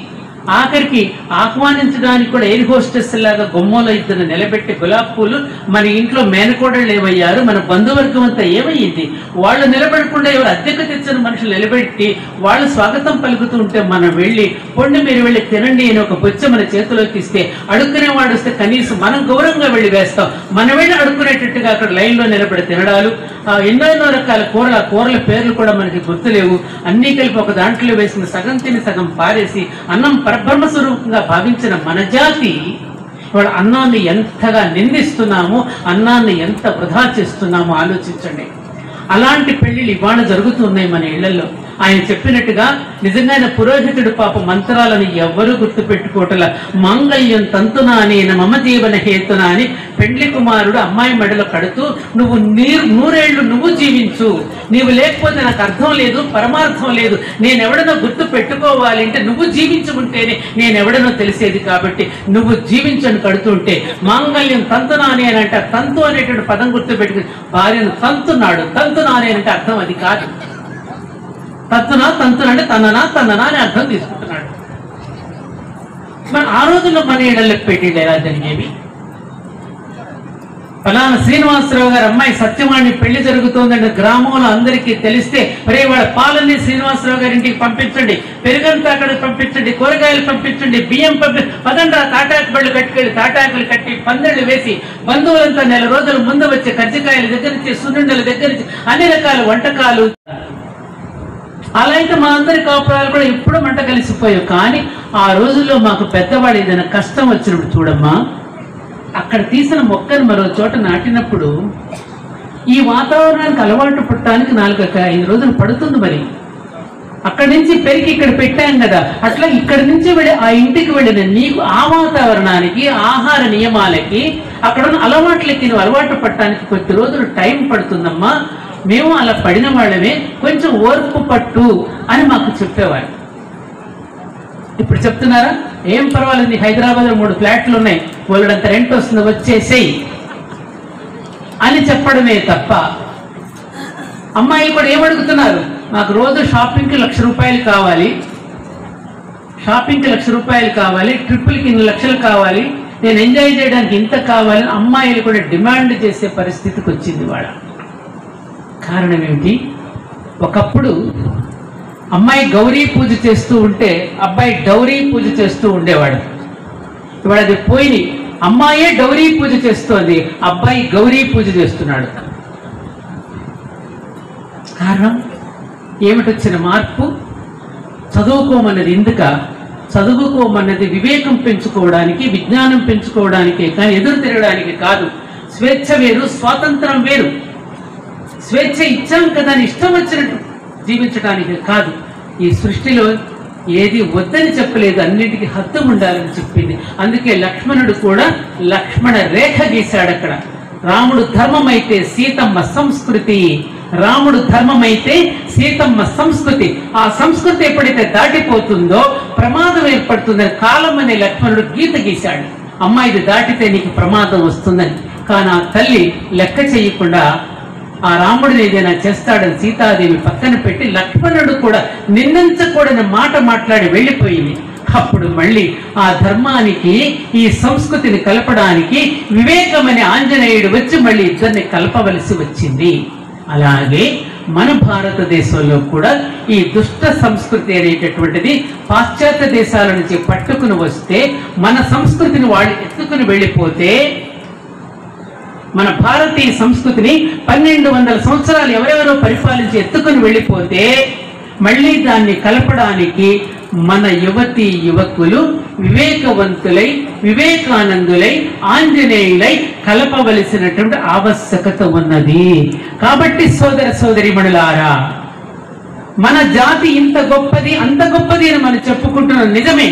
ఆఖరికి ఆహ్వానించడానికి కూడా ఎయిర్ హోస్టెస్ లాగా గుమ్మలో ఇద్దరు నిలబెట్టి గులాబ్ పూలు మన ఇంట్లో మేనకోడళ్ళు ఏమయ్యారు, మన బంధువర్గం అంతా ఏమయ్యింది, వాళ్ళు నిలబడకుండా ఎవరు అద్దెకు తెచ్చిన మనుషులు నిలబెట్టి వాళ్ళు స్వాగతం పలుకుతూ ఉంటే మనం వెళ్ళి పొండి మీరు వెళ్ళి తినండి అని ఒక బొచ్చ మన చేతిలోకి ఇస్తే అడుక్కునే వాడు వస్తే కనీసం మనం గౌరవంగా వెళ్ళి వేస్తాం. మనం వెళ్ళి అడుక్కునేటట్టుగా అక్కడ లైన్లో నిలబడి తినడాలు, ఎన్నో రకాల కూరలు, ఆ కూరల పేర్లు కూడా మనకి గుర్తులేవు, అన్నీ కలిపి ఒక దాంట్లో వేసిన సగం తిని సగం పారేసి అన్నం పరబ్రహ్మ స్వరూపంగా భావించిన మన జాతి ఇవాళ అన్నాన్ని ఎంతగా నిందిస్తున్నామో, అన్నాన్ని ఎంత వృధా చేస్తున్నామో ఆలోచించండి. అలాంటి పెళ్లిళ్ళు ఇవాళ జరుగుతున్నాయి మన ఇళ్లలో. ఆయన చెప్పినట్టుగా నిజంగానే పురోహితుడు పాప మంత్రాలను ఎవ్వరూ గుర్తుపెట్టుకోవటంలా. మాంగళ్యం తంతునా అనేన మమ జీవన హేతునా అని పెండ్లి కుమారుడు అమ్మాయి మెడలో కడుతూ, నువ్వు నూరేళ్లు నువ్వు జీవించు, నీవు లేకపోతే నాకు అర్థం లేదు, పరమార్థం లేదు, నేనెవడనో గుర్తు పెట్టుకోవాలి అంటే నువ్వు జీవించుకుంటేనే నేనెవడనో తెలిసేది, కాబట్టి నువ్వు జీవించని కడుతుంటే మాంగళ్యం తంతునా అని అంటే తంతు అనేటువంటి పదం గుర్తు పెట్టుకుని భార్యను తంతున్నాడు. తంతునా అని అంటే అర్థం అది కాదు. తంతునా అంటే తననా అని అర్థం తీసుకుంటున్నాడు. మన ఆ రోజుల్లో మన ఇళ్లకు పెట్టింది ఎలా జరిగేవి? ఫలానా శ్రీనివాసరావు గారు అమ్మాయి సత్యవాణి పెళ్లి జరుగుతోందంటే గ్రామంలో అందరికీ తెలిస్తే, మరే వాళ్ళ పాలన్నీ శ్రీనివాసరావు గారి ఇంటికి పంపించండి, పెరుగంతా అక్కడికి పంపించండి, కూరగాయలు పంపించండి, బియ్యం పదండ్రా తాటాకు బళ్ళు కట్టుకెళ్ళి తాటాకులు కట్టి పందిళ్ళు వేసి బంధువులంతా నెల రోజుల ముందు వచ్చే కజ్జికాయల దగ్గర నుంచి సున్నుండల దగ్గర నుంచి అన్ని రకాల వంటకాలు. అలా అయితే మనందరి కాపురాలు కూడా ఎప్పుడూ మంట కలిసిపోయావు. కానీ ఆ రోజుల్లో మాకు పెద్దవాడు ఏదైనా కష్టం వచ్చినప్పుడు చూడమ్మా, అక్కడ తీసిన మొక్కను మరో చోట నాటినప్పుడు ఈ వాతావరణానికి అలవాటు పడటానికి 4-5 రోజులు పడుతుంది. మరి అక్కడి నుంచి పెరిగి ఇక్కడ పెట్టాం కదా, అట్లా ఇక్కడి నుంచి వెళ్ళి ఆ ఇంటికి వెళ్ళిన నీకు ఆ వాతావరణానికి, ఆహార నియమాలకి, అక్కడ ఉన్న అలవాట్లకి నువ్వు అలవాటు పడటానికి కొద్ది రోజులు టైం పడుతుందమ్మా. మేము అలా పడిన వాళ్ళమే, కొంచెం ఓర్పు పట్టు అని మాకు చెప్పేవారు. ఇప్పుడు చెప్తున్నారా? ఏం పర్వాలేదు, హైదరాబాద్లో 3 ఫ్లాట్లు ఉన్నాయి, వాళ్ళంత రెంట్ వస్తుంది, వచ్చేసేయి అని చెప్పడమే తప్ప అమ్మాయిలు కూడా ఏమడుగుతున్నారు, మాకు రోజు షాపింగ్కి 1,00,000 రూపాయలు కావాలి, షాపింగ్కి 1,00,000 రూపాయలు కావాలి, ట్రిప్పులకి 2 లక్షలు కావాలి, నేను ఎంజాయ్ చేయడానికి ఇంత కావాలని అమ్మాయిలు కూడా డిమాండ్ చేసే పరిస్థితికి వచ్చింది వాళ్ళ. కారణం ఏమిటి? ఒకప్పుడు అమ్మాయి గౌరీ పూజ చేస్తూ ఉంటే అబ్బాయి డౌరీ పూజ చేస్తూ ఉండేవాడు. ఇవాళ అది పోయి అమ్మాయే డౌరీ పూజ చేస్తోంది, అబ్బాయి గౌరీ పూజ చేస్తున్నాడు. కారణం ఏమిటొచ్చిన మార్పు? చదువుకోమన్నది ఎందుక? చదువుకోమన్నది వివేకం పెంచుకోవడానికి, విజ్ఞానం పెంచుకోవడానికే కానీ ఎదురు తిరగడానికి కాదు. స్వేచ్ఛ వేరు, స్వాతంత్రం వేరు. స్వేచ్ఛ ఇచ్చాం కదా అని ఇష్టం వచ్చినట్టు జీవించడానికి కాదు. ఈ సృష్టిలో ఏది వద్దని చెప్పలేదు, అన్నింటికి హద్దు ఉండాలని చెప్పింది. అందుకే లక్ష్మణుడు కూడా లక్ష్మణ రేఖ గీశాడు అక్కడ. రాముడు ధర్మమైతే సీతమ్మ సంస్కృతి, రాముడు ధర్మమైతే సీతమ్మ సంస్కృతి. ఆ సంస్కృతి ఎప్పుడైతే దాటిపోతుందో ప్రమాదం ఏర్పడుతుందని కాలం అనే లక్ష్మణుడు గీత గీశాడు. అమ్మాయిది దాటితే నీకు ప్రమాదం వస్తుందని. కానీ ఆ తల్లి లెక్క చేయకుండా ఆ రాముడిని ఏదైనా చేస్తాడని సీతాదేవి పక్కన పెట్టి లక్ష్మణుడు కూడా నిందించకూడని మాట మాట్లాడి వెళ్ళిపోయింది. అప్పుడు మళ్ళీ ఆ ధర్మానికి ఈ సంస్కృతిని కలపడానికి వివేకమనే ఆంజనేయుడు వచ్చి మళ్ళీ ఇద్దరిని కలపవలసి వచ్చింది. అలాగే మన భారతదేశంలో కూడా ఈ దుష్ట సంస్కృతి అనేటటువంటిది పాశ్చాత్య దేశాల నుంచి పట్టుకుని వస్తే, మన సంస్కృతిని వాళ్ళు ఎత్తుకుని వెళ్ళిపోతే, మన భారతీయ సంస్కృతిని 1200 సంవత్సరాలు ఎవరెవరో పరిపాలించి ఎత్తుకుని వెళ్ళిపోతే, మళ్ళీ దాన్ని కలపడానికి మన యువతీ యువకులు వివేకవంతులై, వివేకానందులై, ఆంజనేయులై కలపవలసినటువంటి ఆవశ్యకత ఉన్నది. కాబట్టి సోదర సోదరీమణులారా, మన జాతి ఇంత గొప్పది, అంత గొప్పది అని మనం చెప్పుకుంటున్నాం, నిజమే.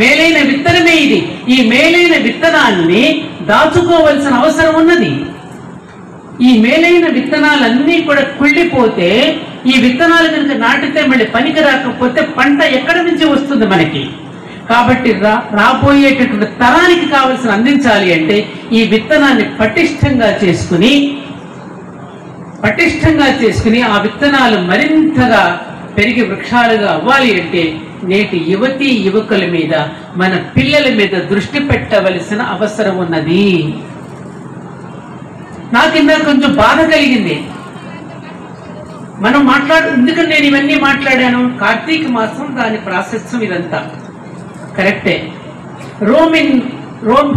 మేలైన విత్తనమే ఇది. ఈ మేలైన విత్తనాన్ని దాచుకోవలసిన అవసరం ఉన్నది. ఈ మేలైన విత్తనాలన్నీ కూడా కుళ్ళిపోతే, ఈ విత్తనాలు కనుక నాటితే మళ్ళీ పనికి రాకపోతే పంట ఎక్కడి నుంచి వస్తుంది మనకి? కాబట్టి రాబోయేటటువంటి తరానికి కావలసిన అందించాలి అంటే ఈ విత్తనాన్ని పటిష్టంగా చేసుకుని ఆ విత్తనాలు మరింతగా పెరిగి వృక్షాలుగా అవ్వాలి అంటే నేటి యువతీ యువకుల మీద, మన పిల్లల మీద దృష్టి పెట్టవలసిన అవసరం ఉన్నది. నాకిందా కొంచెం బాధ కలిగింది. మనం ఎందుకని నేను ఇవన్నీ మాట్లాడాను? కార్తీక మాసం, దాని ప్రాశస్త్యం ఇదంతా కరెక్టే. Do in Rome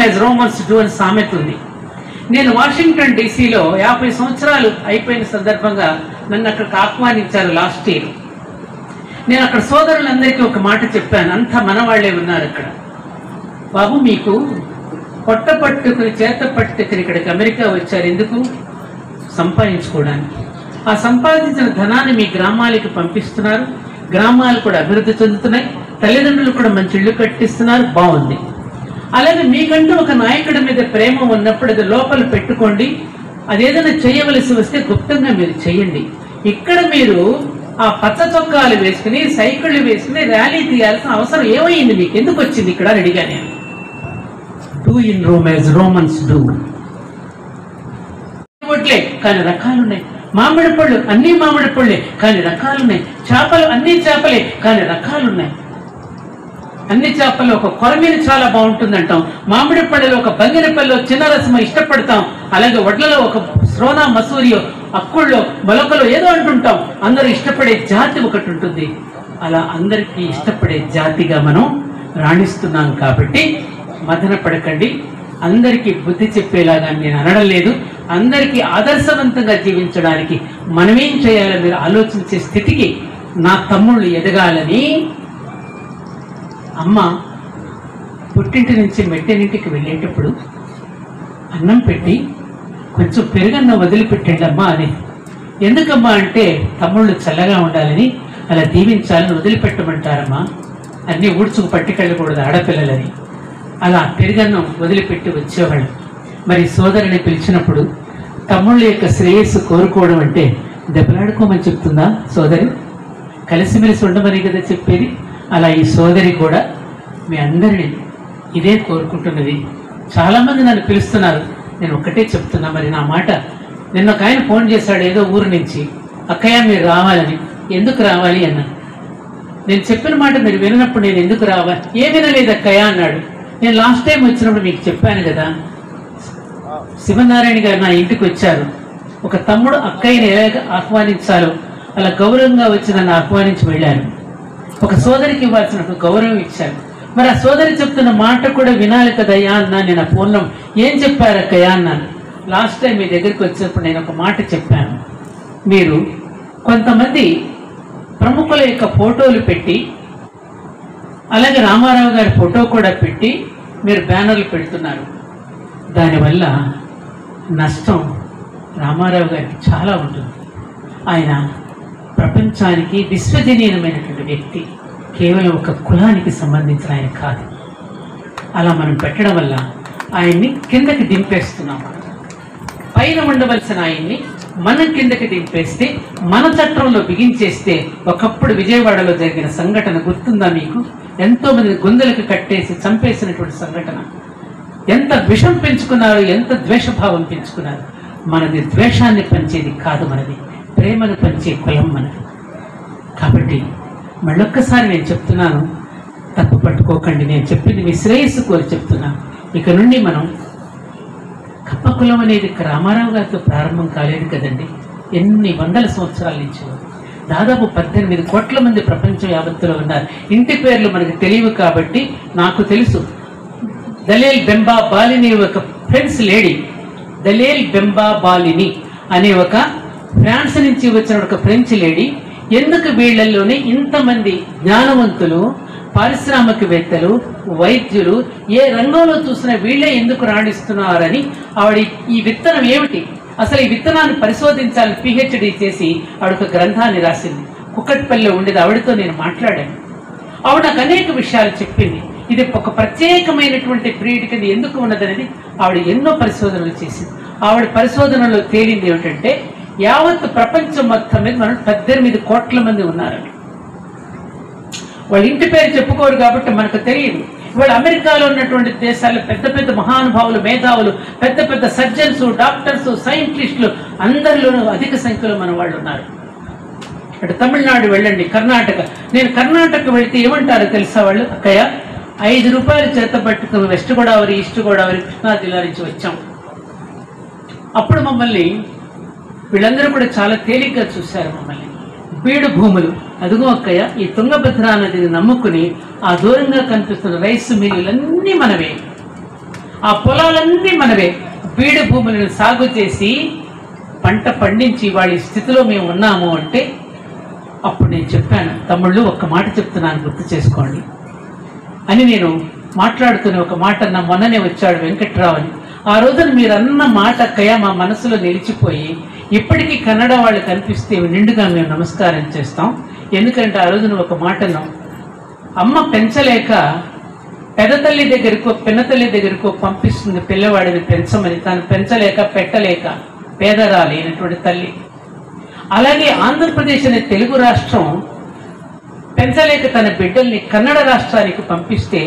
as Romans do అని సామెత ఉంది. నేను వాషింగ్టన్ డీసీలో 50 సంవత్సరాలు అయిపోయిన సందర్భంగా నన్ను అక్కడికి ఆహ్వానించారు లాస్ట్ ఇయర్. నేను అక్కడ సోదరులందరికీ ఒక మాట చెప్పాను, అంతా మన వాళ్లే ఉన్నారు అక్కడ. బాబు, మీకు పొట్ట పట్టుకుని చేత పట్టుకుని ఇక్కడికి అమెరికా వచ్చారు. ఎందుకు? సంపాదించుకోవడానికి. ఆ సంపాదించిన ధనాన్ని మీ గ్రామాలకి పంపిస్తున్నారు. గ్రామాలు కూడా అభివృద్ధి చెందుతున్నాయి. తల్లిదండ్రులు కూడా మంచి ఇళ్ళు కట్టిస్తున్నారు. బాగుంది. అలాగే మీకంటూ ఒక నాయకుడి మీద ప్రేమ ఉన్నప్పుడు అది లోపల పెట్టుకోండి. అదేదైనా చేయవలసి వస్తే గుప్తంగా మీరు చేయండి. ఇక్కడ మీరు ఆ పచ్చ చొక్కాలు వేసుకుని సైకిళ్ళు వేసుకుని ర్యాలీ తీయాల్సిన అవసరం ఏమైంది? మీకు ఎందుకు వచ్చింది ఇక్కడ అని అడిగా నేను. Do in Rome as Romans do. వడ్లే కానీ రకాలున్నాయి. మామిడి పళ్ళు అన్ని మామిడి పళ్ళే కానీ రకాలున్నాయి. చేపలు అన్ని చేపలే కానీ రకాలున్నాయి. అన్ని చేపల్లో ఒక కొరమీను చాలా బాగుంటుంది అంటాం. మామిడి పళ్ళలో ఒక బంగినపల్లిలో చిన్న రసమ ఇష్టపడతాం. అలాగే వడ్లలో ఒక శ్రోనా మసూరియో అక్కుళ్ళో మొలకలో ఏదో అంటుంటాం. అందరూ ఇష్టపడే జాతి ఒకటి ఉంటుంది. అలా అందరికీ ఇష్టపడే జాతిగా మనం రాణిస్తున్నాం. కాబట్టి మదన పడకండి. అందరికీ బుద్ధి చెప్పేలాగా నేను అనడం లేదు. అందరికీ ఆదర్శవంతంగా జీవించడానికి మనమేం చేయాలో మీరు ఆలోచించే స్థితికి నా తమ్ముళ్ళు ఎదగాలని అమ్మ పుట్టింటి నుంచి మెట్టినింటికి వెళ్ళేటప్పుడు అన్నం పెట్టి కొంచెం పెరుగన్న వదిలిపెట్టండి అమ్మా అని. ఎందుకమ్మా అంటే తమ్ముళ్ళు చల్లగా ఉండాలని, అలా దీవించాలని వదిలిపెట్టమంటారమ్మా. అన్నీ ఊడ్చుకు పట్టుకెళ్ళకూడదు ఆడపిల్లలని. అలా పెరుగన్నం వదిలిపెట్టి వచ్చేవాళ్ళు. మరి సోదరిని పిలిచినప్పుడు తమ్ముళ్ళ యొక్క శ్రేయస్సు కోరుకోవడం అంటే దెబ్బలాడుకోమని చెప్తుందా సోదరి? కలిసిమెలిసి ఉండమని కదా చెప్పేది. అలా ఈ సోదరి కూడా మీ అందరినీ ఇదే కోరుకుంటున్నది. చాలామంది నన్ను పిలుస్తున్నారు. నేను ఒక్కటే చెప్తున్నా, మరి నా మాట నిన్న ఒక ఆయన ఫోన్ చేశాడు ఏదో ఊరు నుంచి, అక్కయ్య మీరు రావాలని. ఎందుకు రావాలి అన్నా. నేను చెప్పిన మాట మీరు వినప్పుడు నేను ఎందుకు రావాలి? ఏ వినలేదు అక్కయ్య అన్నాడు. నేను లాస్ట్ టైం వచ్చినప్పుడు మీకు చెప్పాను కదా, శివనారాయణ గారు నా ఇంటికి వచ్చారు. ఒక తమ్ముడు అక్కయ్యని ఎలాగ ఆహ్వానించాలో అలా గౌరవంగా వచ్చి నన్ను ఆహ్వానించి వెళ్ళారు. ఒక సోదరికి ఇవ్వాల్సిన గౌరవం ఇచ్చారు. మరి ఆ సోదరి చెప్తున్న మాట కూడా వినాలి కదయ్యా అన్నా. నేను ఆ ఫోన్లో ఏం చెప్పారు అక్కయ్యా అన్నాను. లాస్ట్ టైం మీ దగ్గరికి వచ్చినప్పుడు నేను ఒక మాట చెప్పాను. మీరు కొంతమంది ప్రముఖుల యొక్క ఫోటోలు పెట్టి, అలాగే రామారావు గారి ఫోటో కూడా పెట్టి మీరు బ్యానర్లు పెడుతున్నారు. దానివల్ల నష్టం రామారావు గారికి చాలా ఉంటుంది. ఆయన ప్రపంచానికి విశ్వజనీయమైనటువంటి వ్యక్తి. కేవలం ఒక కులానికి సంబంధించిన ఆయన కాదు. అలా మనం పెట్టడం వల్ల ఆయన్ని కిందకి దింపేస్తున్నాం. పైన ఉండవలసిన ఆయన్ని మనం కిందకి దింపేస్తే, మన చట్టంలో బిగించేస్తే. ఒకప్పుడు విజయవాడలో జరిగిన సంఘటన గుర్తుందా మీకు? ఎంతో మంది గొంతులకు కట్టేసి చంపేసినటువంటి సంఘటన. ఎంత విషం పెంచుకున్నారు, ఎంత ద్వేషభావం పెంచుకున్నారు. మనది ద్వేషాన్ని పంచేది కాదు, మనది ప్రేమను పంచే కులం మనది. కాబట్టి మళ్ళొక్కసారి నేను చెప్తున్నాను, తప్పు పట్టుకోకండి. నేను చెప్పింది మీ శ్రేయస్సు కోరి చెప్తున్నాను. ఇక నుండి మనం కప్ప కులం అనేది రామారావు గారితో ప్రారంభం కాలేదు కదండి. ఎన్ని వందల సంవత్సరాల నుంచి దాదాపు 18 కోట్ల మంది ప్రపంచం యావత్తులో ఉన్నారు. ఇంటి పేర్లు మనకు తెలియవు కాబట్టి నాకు తెలుసు. దలేల్ బెంబా బాలిని ఒక ఫ్రెంచ్ లేడీ, దలేల్ బెంబా బాలిని అనే ఒక ఫ్రాన్స్ నుంచి వచ్చిన ఒక ఫ్రెంచ్ లేడీ. ఎందుకు వీళ్లలోనే ఇంతమంది జ్ఞానవంతులు, పారిశ్రామికవేత్తలు, వైద్యులు ఏ రంగంలో చూసినా వీళ్లే ఎందుకు రాణిస్తున్నారని ఆవిడ ఈ విత్తనం ఏమిటి, అసలు ఈ విత్తనాన్ని పరిశోధించాలని పిహెచ్డి చేసి ఆవిడ ఒక గ్రంథాన్ని రాసింది. కుక్కట్పల్లిలో ఉండేది. ఆవిడతో నేను మాట్లాడాను. ఆవిడ నాకు అనేక విషయాలు చెప్పింది. ఇది ఒక ప్రత్యేకమైనటువంటి బ్రీడ్ కింద ఎందుకు ఉన్నదనేది ఆవిడ ఎన్నో పరిశోధనలు చేసింది. ఆవిడ పరిశోధనలో తేలింది ఏమిటంటే, యావత్ ప్రపంచం మొత్తం మీద మనం 18 కోట్ల మంది ఉన్నారని. వాళ్ళ ఇంటి పేరు చెప్పుకోరు కాబట్టి మనకు తెలియదు. ఇవాళ అమెరికాలో ఉన్నటువంటి దేశాల్లో పెద్ద పెద్ద మహానుభావులు, మేధావులు, పెద్ద పెద్ద సర్జన్స్, డాక్టర్స్, సైంటిస్టులు అందరిలోనూ అధిక సంఖ్యలో మన వాళ్ళు ఉన్నారు. అటు తమిళనాడు వెళ్ళండి, కర్ణాటక. నేను కర్ణాటక వెళ్తే ఏమంటారో తెలుసా వాళ్ళు? అక్కయ్య 5 రూపాయలు చేత పట్టుకుని వెస్ట్ గోదావరి, ఈస్ట్ గోదావరి, కృష్ణా జిల్లా నుంచి వచ్చాం. అప్పుడు మమ్మల్ని వీళ్ళందరూ కూడా చాలా తేలిగ్గా చూశారు మమ్మల్ని. బీడు భూములు, అదిగో అక్కయ్య ఈ తుంగభద్రా నదిని నమ్ముకుని ఆ దూరంగా కనిపిస్తున్న రైస్ మిల్లులన్నీ మనవే, ఆ పొలాలన్నీ మనవే. బీడు భూములను సాగు చేసి పంట పండించి వాళ్ళ స్థితిలో మేము ఉన్నాము అంటే, అప్పుడు నేను చెప్పాను, తమ్ముళ్ళు ఒక్క మాట చెప్తున్నాను గుర్తు చేసుకోండి అని. నేను మాట్లాడుతూనే ఒక మాట అన్న, మొన్ననే వచ్చాడు వెంకట్రావు అని. ఆ రోజున మీరు అన్న మాట అక్కయ్య మా మనసులో నిలిచిపోయి ఇప్పటికీ కన్నడ వాళ్ళు కనిపిస్తే నిండుగా మేము నమస్కారం చేస్తాం. ఎందుకంటే ఆ రోజున ఒక మాట అన్నాం, అమ్మ పెంచలేక పెదతల్లి దగ్గరకో పిన్నతల్లి దగ్గరకో పంపిస్తుంది పిల్లవాడిని పెంచమని, తాను పెంచలేక పెట్టలేక పేదరాలైనటువంటి తల్లి. అలాగే ఆంధ్రప్రదేశ్ అనే తెలుగు రాష్ట్రం పెంచలేక తన బిడ్డల్ని కన్నడ రాష్ట్రానికి పంపిస్తే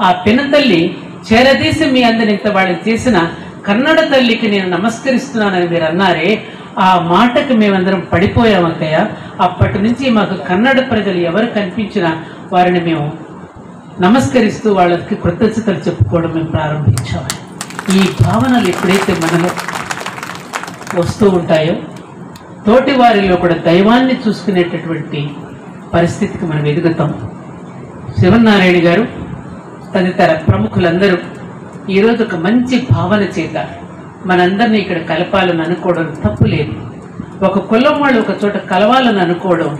ఆ పిన్నతల్లి చేరదీసి మీ అందరి ఇంత వాళ్ళని చేసిన కన్నడ తల్లికి నేను నమస్కరిస్తున్నానని మీరు అన్నారే, ఆ మాటకు మేమందరం పడిపోయాం అక్కయ్య. అప్పటి నుంచి మాకు కన్నడ ప్రజలు ఎవరు కనిపించినా వారిని మేము నమస్కరిస్తూ వాళ్ళకి కృతజ్ఞతలు చెప్పుకోవడం మేము ప్రారంభించాము. ఈ భావనలు ఎప్పుడైతే మనలో వస్తూ ఉంటాయో తోటి వారిలో కూడా దైవాన్ని చూసుకునేటటువంటి పరిస్థితికి మనం ఎదుగుతాం. శివనారాయణ గారు తదితర ప్రముఖులందరూ ఈరోజు ఒక మంచి భావన చేత మనందరినీ ఇక్కడ కలపాలని అనుకోవడం తప్పు లేదు. ఒక కులం వాళ్ళు ఒక చోట కలవాలని అనుకోవడం,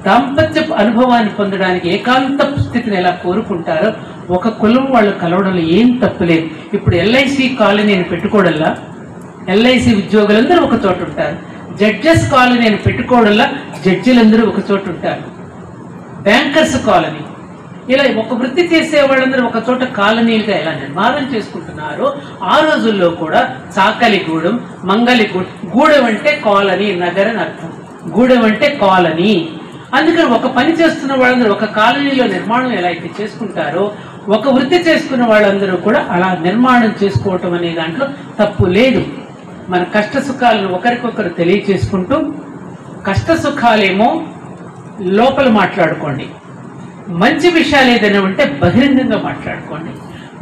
దాంపత్య అనుభవాన్ని పొందడానికి ఏకాంత స్థితిని ఎలా కోరుకుంటారో ఒక కులం వాళ్ళు కలవడంలో ఏం తప్పులేదు. ఇప్పుడు ఎల్ఐసి కాలనీ అని పెట్టుకోవడంలా ఎల్ఐసి ఉద్యోగులందరూ ఒక చోట ఉంటారు. జడ్జెస్ కాలనీ అని పెట్టుకోవడంలా జడ్జిలందరూ ఒక చోట ఉంటారు. బ్యాంకర్స్ కాలనీ, ఇలా ఒక వృత్తి చేసే వాళ్ళందరూ ఒక చోట కాలనీలుగా ఎలా నిర్మాణం చేసుకుంటున్నారో ఆ రోజుల్లో కూడా చాకలిగూడెం, మంగళిగూడెం, గూడెం అంటే కాలనీ, నగరని అర్థం. గూడెం అంటే కాలనీ. అందుకని ఒక పని చేస్తున్న వాళ్ళందరూ ఒక కాలనీలో నిర్మాణం ఎలా అయితే చేసుకుంటారో ఒక వృత్తి చేసుకున్న వాళ్ళందరూ కూడా అలా నిర్మాణం చేసుకోవటం అనే దాంట్లో తప్పు లేదు. మన కష్ట సుఖాలను ఒకరికొకరు తెలియచేసుకుంటూ, కష్ట సుఖాలేమో లోపల మాట్లాడుకోండి, మంచి విషయాలు ఏదైనా ఉంటే బహిరంగంగా మాట్లాడుకోండి.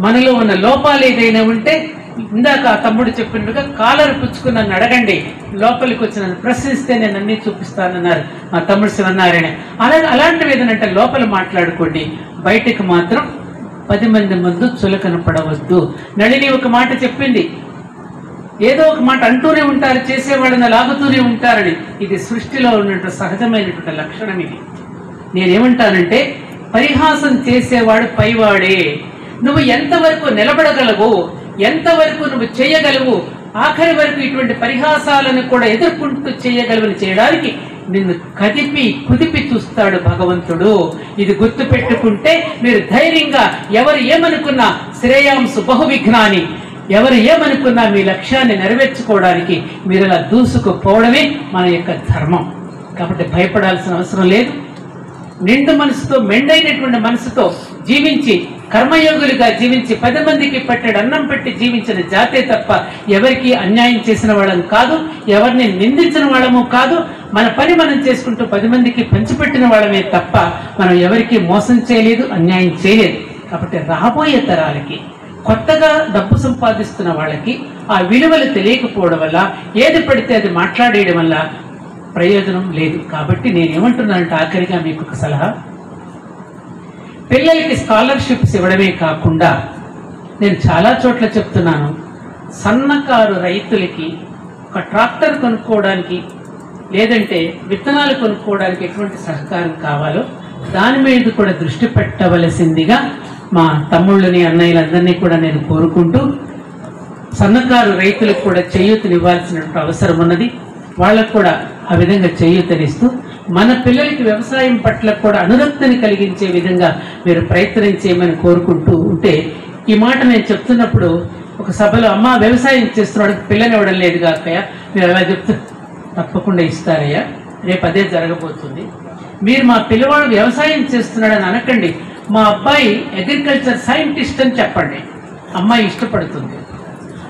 మనలో ఉన్న లోపాలు ఏదైనా ఉంటే ఇందాక ఆ తమ్ముడు చెప్పినట్టుగా కాలరు పుచ్చుకుని నన్ను అడగండి, లోపలికి వచ్చి నన్ను ప్రశ్నిస్తే నేను అన్నీ చూపిస్తానన్నారు మా తమ్ముడు శివనారాయణ. అలాంటివి ఏదైనా లోపల మాట్లాడుకోండి, బయటకు మాత్రం 10 మంది ముందు చులకన పడవద్దు. నళిని ఒక మాట చెప్పింది, ఏదో ఒక మాట అంటూనే ఉంటారు, చేసేవాళ్ళని లాగుతూనే ఉంటారని. ఇది సృష్టిలో ఉన్నటువంటి సహజమైనటువంటి లక్షణం. ఇది నేనేమంటానంటే, పరిహాసం చేసేవాడు పైవాడే. నువ్వు ఎంతవరకు నిలబడగలవు, ఎంతవరకు నువ్వు చేయగలవు, ఆఖరి వరకు ఇటువంటి పరిహాసాలను కూడా ఎదుర్కొంటూ చేయగలవని చేయడానికి నిన్ను కుదిపి చూస్తాడు భగవంతుడు. ఇది గుర్తు పెట్టుకుంటే మీరు ధైర్యంగా ఎవరు ఏమనుకున్నా శ్రేయాంసు బహువిఘ్నాని, ఎవరు ఏమనుకున్నా మీ లక్ష్యాన్ని నెరవేర్చుకోవడానికి మీరు ఇలా దూసుకుపోవడమే మన యొక్క ధర్మం. కాబట్టి భయపడాల్సిన అవసరం లేదు. నిండు మనసుతో, మెండైనటువంటి మనసుతో జీవించి కర్మయోగులుగా జీవించి 10 మందికి పట్టెడు అన్నం పెట్టి జీవించిన జాతే తప్ప ఎవరికి అన్యాయం చేసిన వాళ్ళం కాదు, ఎవరిని నిందించిన వాళ్ళము కాదు. మన పని మనం చేసుకుంటూ 10 మందికి పంచిపెట్టిన వాళ్ళమే తప్ప మనం ఎవరికి మోసం చేయలేదు, అన్యాయం చేయలేదు. కాబట్టి రాబోయే తరాలకి, కొత్తగా డబ్బు సంపాదిస్తున్న వాళ్ళకి ఆ విలువలు తెలియకపోవడం వల్ల ఏది పడితే అది మాట్లాడేయడం వల్ల ప్రయోజనం లేదు. కాబట్టి నేనేమంటున్నానంటే ఆఖరిగా మీకు ఒక సలహా, పిల్లలకి స్కాలర్షిప్స్ ఇవ్వడమే కాకుండా నేను చాలా చోట్ల చెప్తున్నాను, సన్నకారు రైతులకి ఒక ట్రాక్టర్ కొనుక్కోవడానికి లేదంటే విత్తనాలు కొనుక్కోవడానికి ఎటువంటి సహకారం కావాలో దాని మీద కూడా దృష్టి పెట్టవలసిందిగా మా తమ్ముళ్ళని, అన్నయ్యలందరినీ కూడా నేను కోరుకుంటూ, సన్నకారు రైతులకు కూడా చేయూతనివ్వాల్సినటువంటి అవసరం ఉన్నది. వాళ్ళకు కూడా ఆ విధంగా చేయూతనిస్తూ మన పిల్లలకి వ్యవసాయం పట్ల కూడా అనురక్తిని కలిగించే విధంగా మీరు ప్రయత్నం చేయమని కోరుకుంటూ ఉంటే, ఈ మాట నేను చెప్తున్నప్పుడు ఒక సభలో అమ్మ వ్యవసాయం చేస్తున్నవాడికి పిల్లని ఇవ్వడం లేదు కాకయ్య, మీరు అలా చెప్తూ తప్పకుండా ఇస్తారయ్యా, రేపు అదే జరగబోతుంది. మీరు మా పిల్లవాడు వ్యవసాయం చేస్తున్నాడని అనకండి, మా అబ్బాయి అగ్రికల్చర్ సైంటిస్ట్ అని చెప్పండి. అమ్మాయి ఇష్టపడుతుంది.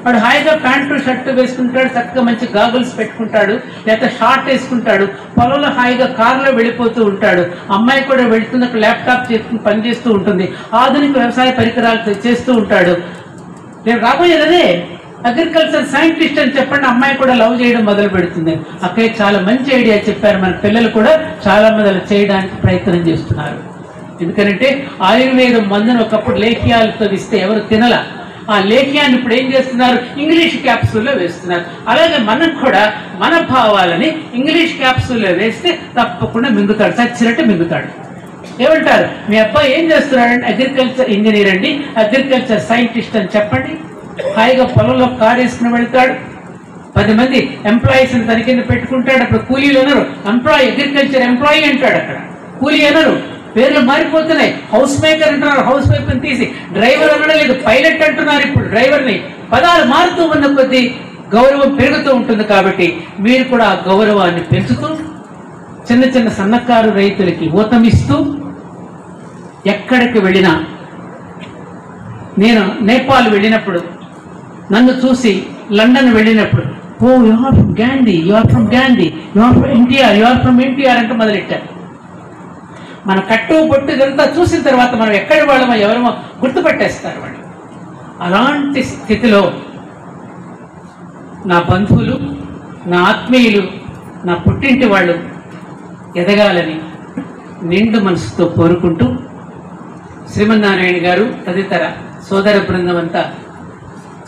వాడు హాయిగా ప్యాంటు షర్టు వేసుకుంటాడు, చక్కగా మంచి గాగుల్స్ పెట్టుకుంటాడు, లేకపోతే షార్ట్ వేసుకుంటాడు, పొలంలో హాయిగా కారులో వెళ్ళిపోతూ ఉంటాడు. అమ్మాయి కూడా వెళుతున్నప్పుడు ల్యాప్టాప్ చేసుకుని పనిచేస్తూ ఉంటుంది, ఆధునిక వ్యవసాయ పరికరాలు చేస్తూ ఉంటాడు. నేను రాబోయేదే అగ్రికల్చర్ సైంటిస్ట్ అని చెప్పండి, అమ్మాయి కూడా లవ్ చేయడం మొదలు పెడుతుంది. అక్కడే చాలా మంచి ఐడియా చెప్పారు. మన పిల్లలు కూడా చాలా మంది చేయడానికి ప్రయత్నం చేస్తున్నారు. ఎందుకంటే ఆయుర్వేదం మందును ఒకప్పుడు లేఖ్యాలతో ఇస్తే ఎవరు తినల, ఆ లేఖ్యాన్ని ఇప్పుడు ఏం చేస్తున్నారు, ఇంగ్లీష్ క్యాప్సూల్లో వేస్తున్నారు. అలాగే మనం కూడా మన భావాలని ఇంగ్లీష్ క్యాప్సూల్లో వేస్తే తప్పకుండా మింగుతాడు, చచ్చినట్టు మింగుతాడు. ఏమంటారు? మీ అబ్బాయి ఏం చేస్తున్నాడంటే అగ్రికల్చర్ ఇంజనీర్ అండి, అగ్రికల్చర్ సైంటిస్ట్ అని చెప్పండి. హాయిగా పొలంలో కారు వేసుకుని వెళ్తాడు, 10 మంది ఎంప్లాయీస్ తన కింద పెట్టుకుంటాడు. అప్పుడు కూలీలు అనరు, అగ్రికల్చర్ ఎంప్లాయీ అంటాడు. అక్కడ కూలీ అనరు, పేర్లు మారిపోతున్నాయి. హౌస్ మేకర్ అంటున్నారు, హౌస్ వైఫ్ ని తీసి డ్రైవర్ అనడం లేదు, పైలట్ అంటున్నారు. ఇప్పుడు డ్రైవర్ని పదాలు మారుతూ ఉన్న కొద్దీ గౌరవం పెరుగుతూ ఉంటుంది. కాబట్టి మీరు కూడా ఆ గౌరవాన్ని పెంచుతూ చిన్న చిన్న సన్నకారు రైతులకి ఊతమిస్తూ ఎక్కడికి వెళ్ళినా, నేను నేపాల్ వెళ్ళినప్పుడు నన్ను చూసి లండన్ వెళ్ళినప్పుడు, oh you are from Gandhi, you are from Gandhi, you are from NTR, you are from NTR అంటూ మొదలెట్టారు. మన కట్టు బొట్టు ఇదంతా చూసిన తర్వాత మనం ఎక్కడి వాళ్ళమో ఎవరమో గుర్తుపట్టేస్తారు వాళ్ళు. అలాంటి స్థితిలో నా బంధువులు, నా ఆత్మీయులు, నా పుట్టింటి వాళ్ళు ఎదగాలని నిండు మనసుతో కోరుకుంటూ శ్రీమన్నారాయణ గారు తదితర సోదర బృందం అంతా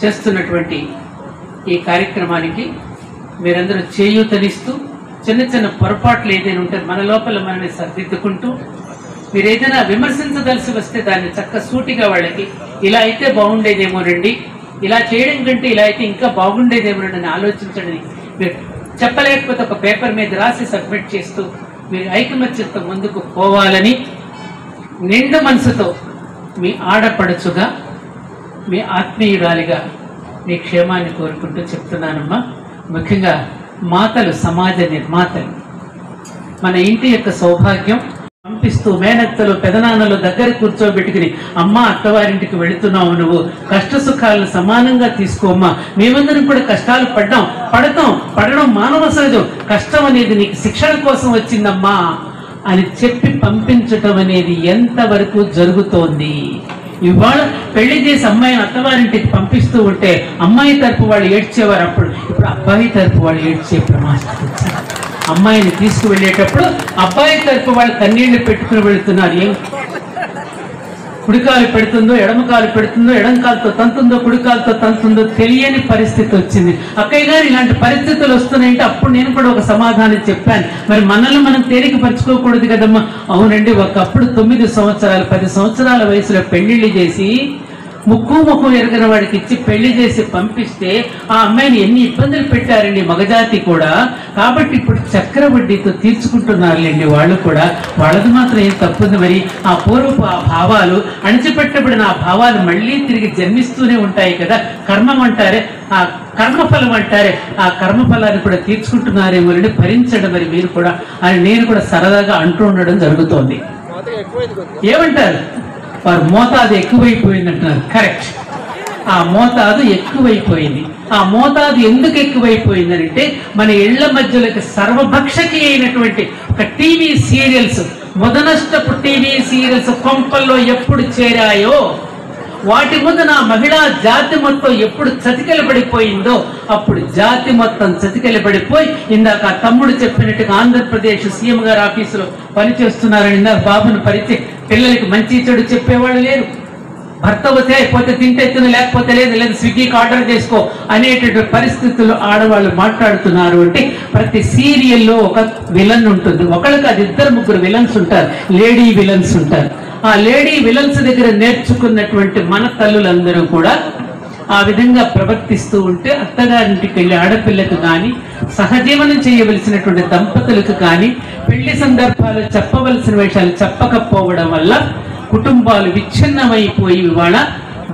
చేస్తున్నటువంటి ఈ కార్యక్రమానికి మీరందరూ చేయూతనిస్తూ, చిన్న చిన్న పొరపాట్లు ఏదైనా ఉంటే మన లోపల మనమే సరిదిద్దుకుంటూ, మీరు ఏదైనా విమర్శించదలసి వస్తే దాన్ని చక్క సూటిగా వాళ్ళకి ఇలా అయితే బాగుండేదేమోనండి, ఇలా చేయడం కంటే ఇలా అయితే ఇంకా బాగుండేదేమోనని ఆలోచించండి. మీరు చెప్పలేకపోతే ఒక పేపర్ మీద రాసి సబ్మిట్ చేస్తూ మీరు ఐకమత్యంతో ముందుకు పోవాలని నిండు మనసుతో మీ ఆడపడుచుగా, మీ ఆత్మీయురాలిగా మీ క్షేమాన్ని కోరుకుంటూ చెప్తున్నానమ్మా. ముఖ్యంగా మాతలు సమాజ నిర్మాతలు, మన ఇంటి యొక్క సౌభాగ్యం పంపిస్తూ మేనత్తలు పెదనాన్నలు దగ్గర కూర్చోబెట్టుకుని, అమ్మ అత్తవారింటికి వెళుతున్నావు, నువ్వు కష్ట సుఖాలను సమానంగా తీసుకోమ్మా, మేమందరం కూడా కష్టాలు పడడం మానవ సహజం, కష్టం అనేది నీకు శిక్షణ కోసం వచ్చిందమ్మా అని చెప్పి పంపించటం అనేది ఎంతవరకు జరుగుతోంది? ఇవాళ పెళ్లి చేసి అమ్మాయిని అత్తవారింటికి పంపిస్తూ ఉంటే అమ్మాయి తరపు వాళ్ళు ఏడ్చేవారు, ఇప్పుడు అబ్బాయి తరపు వాళ్ళు ఏడ్చే ప్రమాదం. అమ్మాయిని తీసుకువెళ్ళేటప్పుడు అబ్బాయి తరపు వాళ్ళు కన్నీళ్లు పెట్టుకుని వెళుతున్నారు. ఏం కుడికాలు పెడుతుందో ఎడమకాలు పెడుతుందో, ఎడంకాలతో తంతుందో కుడికాలతో తంతుందో తెలియని పరిస్థితి వచ్చింది. అక్కయ్య గారు ఇలాంటి పరిస్థితులు వస్తున్నాయంటే అప్పుడు నేను కూడా ఒక సమాధానం చెప్పాను, మరి మనల్ని మనం తేలిక పరుచుకోకూడదు కదమ్మా. అవునండి, ఒకప్పుడు 9 సంవత్సరాలు 10 సంవత్సరాల వయసులో పెళ్లిళ్ళు చేసి ముఖం ఎరగని వాడికి ఇచ్చి పెళ్లి చేసి పంపిస్తే ఆ అమ్మాయిని ఎన్ని ఇబ్బందులు పెట్టారండి మగజాతి కూడా. కాబట్టి ఇప్పుడు చక్రవడ్డీతో తీర్చుకుంటున్నారులేండి వాళ్ళు కూడా. వాళ్ళది మాత్రం ఏం తప్పుంది? మరి ఆ పూర్వపు ఆ భావాలు, అణిచిపెట్టబడిన ఆ భావాలు మళ్ళీ తిరిగి జన్మిస్తూనే ఉంటాయి కదా. కర్మం అంటారే, ఆ కర్మఫలం అంటారే, ఆ కర్మఫలాన్ని కూడా తీర్చుకుంటున్నారేమో భరించడం మరి మీరు కూడా అని నేను కూడా సరదాగా అంటూ ఉండడం జరుగుతోంది. ఏమంటారు? వారు మోతాదు ఎక్కువైపోయింది అంటున్నారు. కరెక్ట్, ఆ మోతాదు ఎక్కువైపోయింది. ఆ మోతాదు ఎందుకు ఎక్కువైపోయిందంటే మన ఇళ్ల మధ్యలోకి సర్వభక్షకి అయినటువంటి ఒక టీవీ సీరియల్స్, మొదనష్టపు టీవీ సీరియల్స్ కొంపల్లో ఎప్పుడు చేరాయో, వాటి ముందు నా మహిళా జాతి మొత్తం ఎప్పుడు చతికిలబడిపోయిందో అప్పుడు జాతి మొత్తం చతికిలబడిపోయి, ఇందాక తమ్ముడు చెప్పినట్టుగా ఆంధ్రప్రదేశ్ సీఎం గారి ఆఫీసులో పనిచేస్తున్నారని ఇందాక బాబును పరిచయం, పిల్లలకి మంచి చెడు చెప్పేవాళ్ళు లేరు. భర్త వస్తే అయిపోతే తింటే తిన, లేకపోతే లేదు, లేదా స్విగ్గీకి ఆర్డర్ చేసుకో అనేటటువంటి పరిస్థితుల్లో ఆడవాళ్ళు మాట్లాడుతున్నారు. అంటే ప్రతి సీరియల్లో ఒక విలన్ ఉంటుంది. ఒకళ్ళకి అది 2-3 విలన్స్ ఉంటారు, లేడీ విలన్స్ ఉంటారు. ఆ లేడీ విలన్స్ దగ్గర నేర్చుకున్నటువంటి మన తల్లులందరూ కూడా ఆ విధంగా ప్రవర్తిస్తూ ఉంటే అత్తగారింటికి వెళ్ళి ఆడపిల్లకు కానీ, సహజీవనం చేయవలసినటువంటి దంపతులకు కానీ పెళ్లి సందర్భాలు చెప్పవలసిన విషయాలు చెప్పకపోవడం వల్ల కుటుంబాలు విచ్ఛిన్నమైపోయి ఇవాళ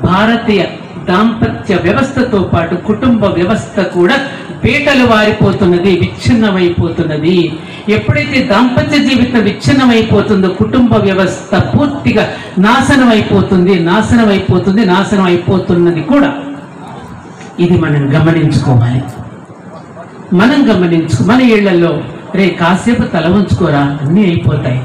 భారతీయ దాంపత్య వ్యవస్థతో పాటు కుటుంబ వ్యవస్థ కూడా పీటలు వారిపోతున్నది, విచ్ఛిన్నమైపోతున్నది. ఎప్పుడైతే దాంపత్య జీవితం విచ్ఛిన్నమైపోతుందో కుటుంబ వ్యవస్థ పూర్తిగా నాశనం అయిపోతున్నది కూడా. ఇది మనం గమనించుకోవాలి. మన ఇళ్లలో రే కాసేపు తల వంచుకోరా, అన్నీ అయిపోతాయి.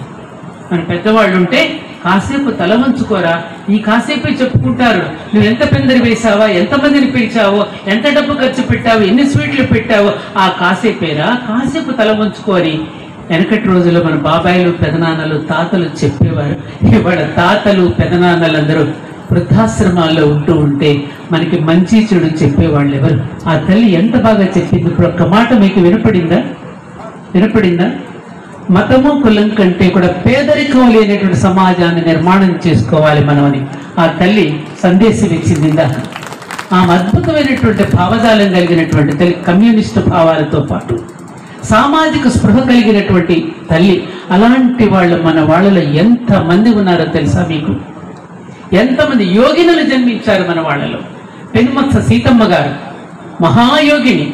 మన పెద్దవాళ్ళు ఉంటే కాసేపు తల వంచుకోరా, ఈ కాసేపే చెప్పుకుంటారు. నువ్వు ఎంత పెందరి వేసావా, ఎంతమందిని పిలిచావో, ఎంత డబ్బు ఖర్చు పెట్టావో, ఎన్ని స్వీట్లు పెట్టావో, ఆ కాసేపేరా, కాసేపు తల వంచుకొని వెనకటి రోజుల్లో మన బాబాయిలు పెదనాన్నలు తాతలు చెప్పేవారు. ఇవాళ తాతలు పెదనాన్నలందరూ వృద్ధాశ్రమాల్లో ఉంటూ ఉంటే మనకి మంచి చెడు చెప్పేవాళ్ళు ఎవరు? ఆ తల్లి ఎంత బాగా చెప్పింది. ఇప్పుడు ఒక్క మాట మీకు వినపడిందా? మతము కులం కంటే కూడా పేదరికం లేనటువంటి సమాజాన్ని నిర్మాణం చేసుకోవాలి మనమని ఆ తల్లి సందేశం ఇచ్చింది ఇందాక. ఆమె అద్భుతమైనటువంటి భావజాలం కలిగినటువంటి తల్లి, కమ్యూనిస్టు భావాలతో పాటు సామాజిక స్పృహ కలిగినటువంటి తల్లి. అలాంటి వాళ్ళు మన వాళ్ళలో ఎంతమంది ఉన్నారో తెలుసా మీకు? ఎంతమంది యోగినులు జన్మించారు మన వాళ్ళలో. పెనుమత్స సీతమ్మ గారు మహాయోగిని,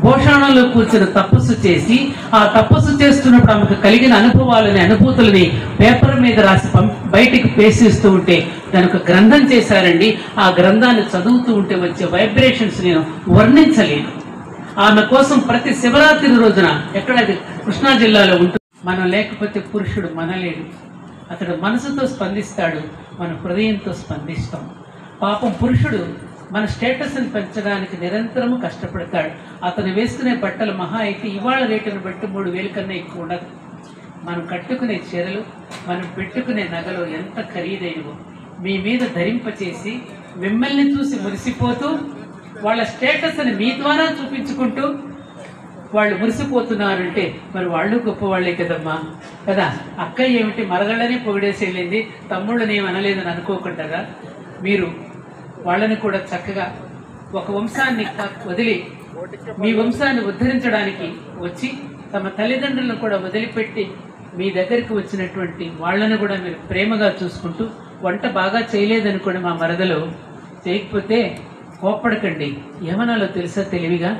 భోషాణంలో కూర్చుని తపస్సు చేసి ఆ తపస్సు చేస్తున్నప్పుడు ఆమెకు కలిగిన అనుభూతులని పేపర్ మీద రాసి బయటికి పేసిస్తూ ఉంటే దానికి ఒక గ్రంథం చేశారండి. ఆ గ్రంథాన్ని చదువుతూ ఉంటే వచ్చే వైబ్రేషన్స్ నేను వర్ణించలేను. ఆమె కోసం ప్రతి శివరాత్రి రోజున ఎక్కడైతే కృష్ణా జిల్లాలో ఉంటుంది. మనం లేకపోతే పురుషుడు మనలేడు. అతడు మనసుతో స్పందిస్తాడు, మన హృదయంతో స్పందిస్తాం. పాపం పురుషుడు మన స్టేటస్ని పెంచడానికి నిరంతరము కష్టపడతాడు. అతను వేసుకునే బట్టలు మహా అయితే ఇవాళ రేటును బట్టి 3,000 కన్నా ఎక్కువ ఉండదు. మనం కట్టుకునే చీరలు, మనం పెట్టుకునే నగలు ఎంత ఖరీదైనవో మీ మీద ధరింపచేసి మిమ్మల్ని చూసి మురిసిపోతూ వాళ్ళ స్టేటస్ని మీ ద్వారా చూపించుకుంటూ వాళ్ళు మురిసిపోతున్నారంటే మరి వాళ్ళు గొప్పవాళ్లే కదమ్మా కదా. అక్క ఏమిటి మరదళ్ళనే పొగిడేసి వెళ్ళింది, తమ్ముళ్ళని ఏమి అనలేదని అనుకోకుండా మీరు వాళ్ళని కూడా చక్కగా ఒక వంశాన్ని వదిలి మీ వంశాన్ని ఉద్ధరించడానికి వచ్చి తమ తల్లిదండ్రులను కూడా వదిలిపెట్టి మీ దగ్గరికి వచ్చినటువంటి వాళ్ళని కూడా మీరు ప్రేమగా చూసుకుంటూ, వంట బాగా చేయలేదనుకోండి మా మరదలు, చేయకపోతే కోప్పడకండి, ఏమనాలో తెలుసా తెలివిగా,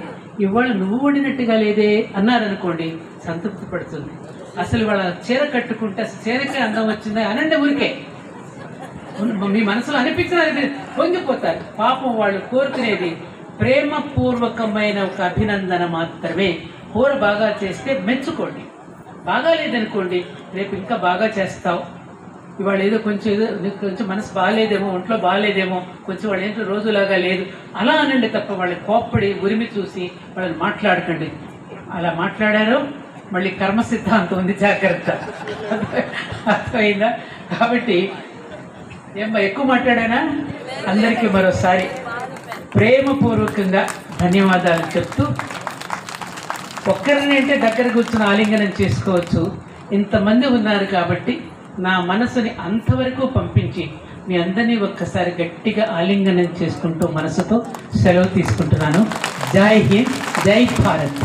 ఇవాళ నువ్వు వండినట్టుగా లేదే అన్నారనుకోండి, సంతృప్తి పడుతుంది. అసలు వాళ్ళ చీర కట్టుకుంటే చీరకే అందం వచ్చిందా అనండి, ఊరికే మీ మనసులో అనిపించడానికి పొంగిపోతారు. పాపం వాళ్ళు కోరుకునేది ప్రేమపూర్వకమైన ఒక అభినందన మాత్రమే. కూర బాగా చేస్తే మెచ్చుకోండి, బాగా లేదనుకోండి రేపు ఇంకా బాగా చేస్తావు, ఇవాళ ఏదో కొంచెం మనసు బాగాలేదేమో, ఒంట్లో బాగాలేదేమో, కొంచెం వాళ్ళ ఏంటో రోజులాగా లేదు అలా అనండి తప్ప వాళ్ళని కోప్పడి ఉరిమి చూసి వాళ్ళని మాట్లాడకండి. అలా మాట్లాడారో మళ్ళీ కర్మ సిద్ధాంతం ఉంది, జాగ్రత్త. అర్థమైందా? కాబట్టి ఏమ్మా ఎక్కువ మాట్లాడానా? అందరికీ మరోసారి ప్రేమపూర్వకంగా ధన్యవాదాలు చెప్తూ, ఒక్కరిని అంటే దగ్గర కూర్చుని ఆలింగనం చేసుకోవచ్చు, ఇంతమంది ఉన్నారు కాబట్టి నా మనసుని అంతవరకు పంపించి మీ అందరినీ ఒక్కసారి గట్టిగా ఆలింగనం చేసుకుంటూ మనసుతో సెలవు తీసుకుంటున్నాను. జై హింద్, జై భారత్.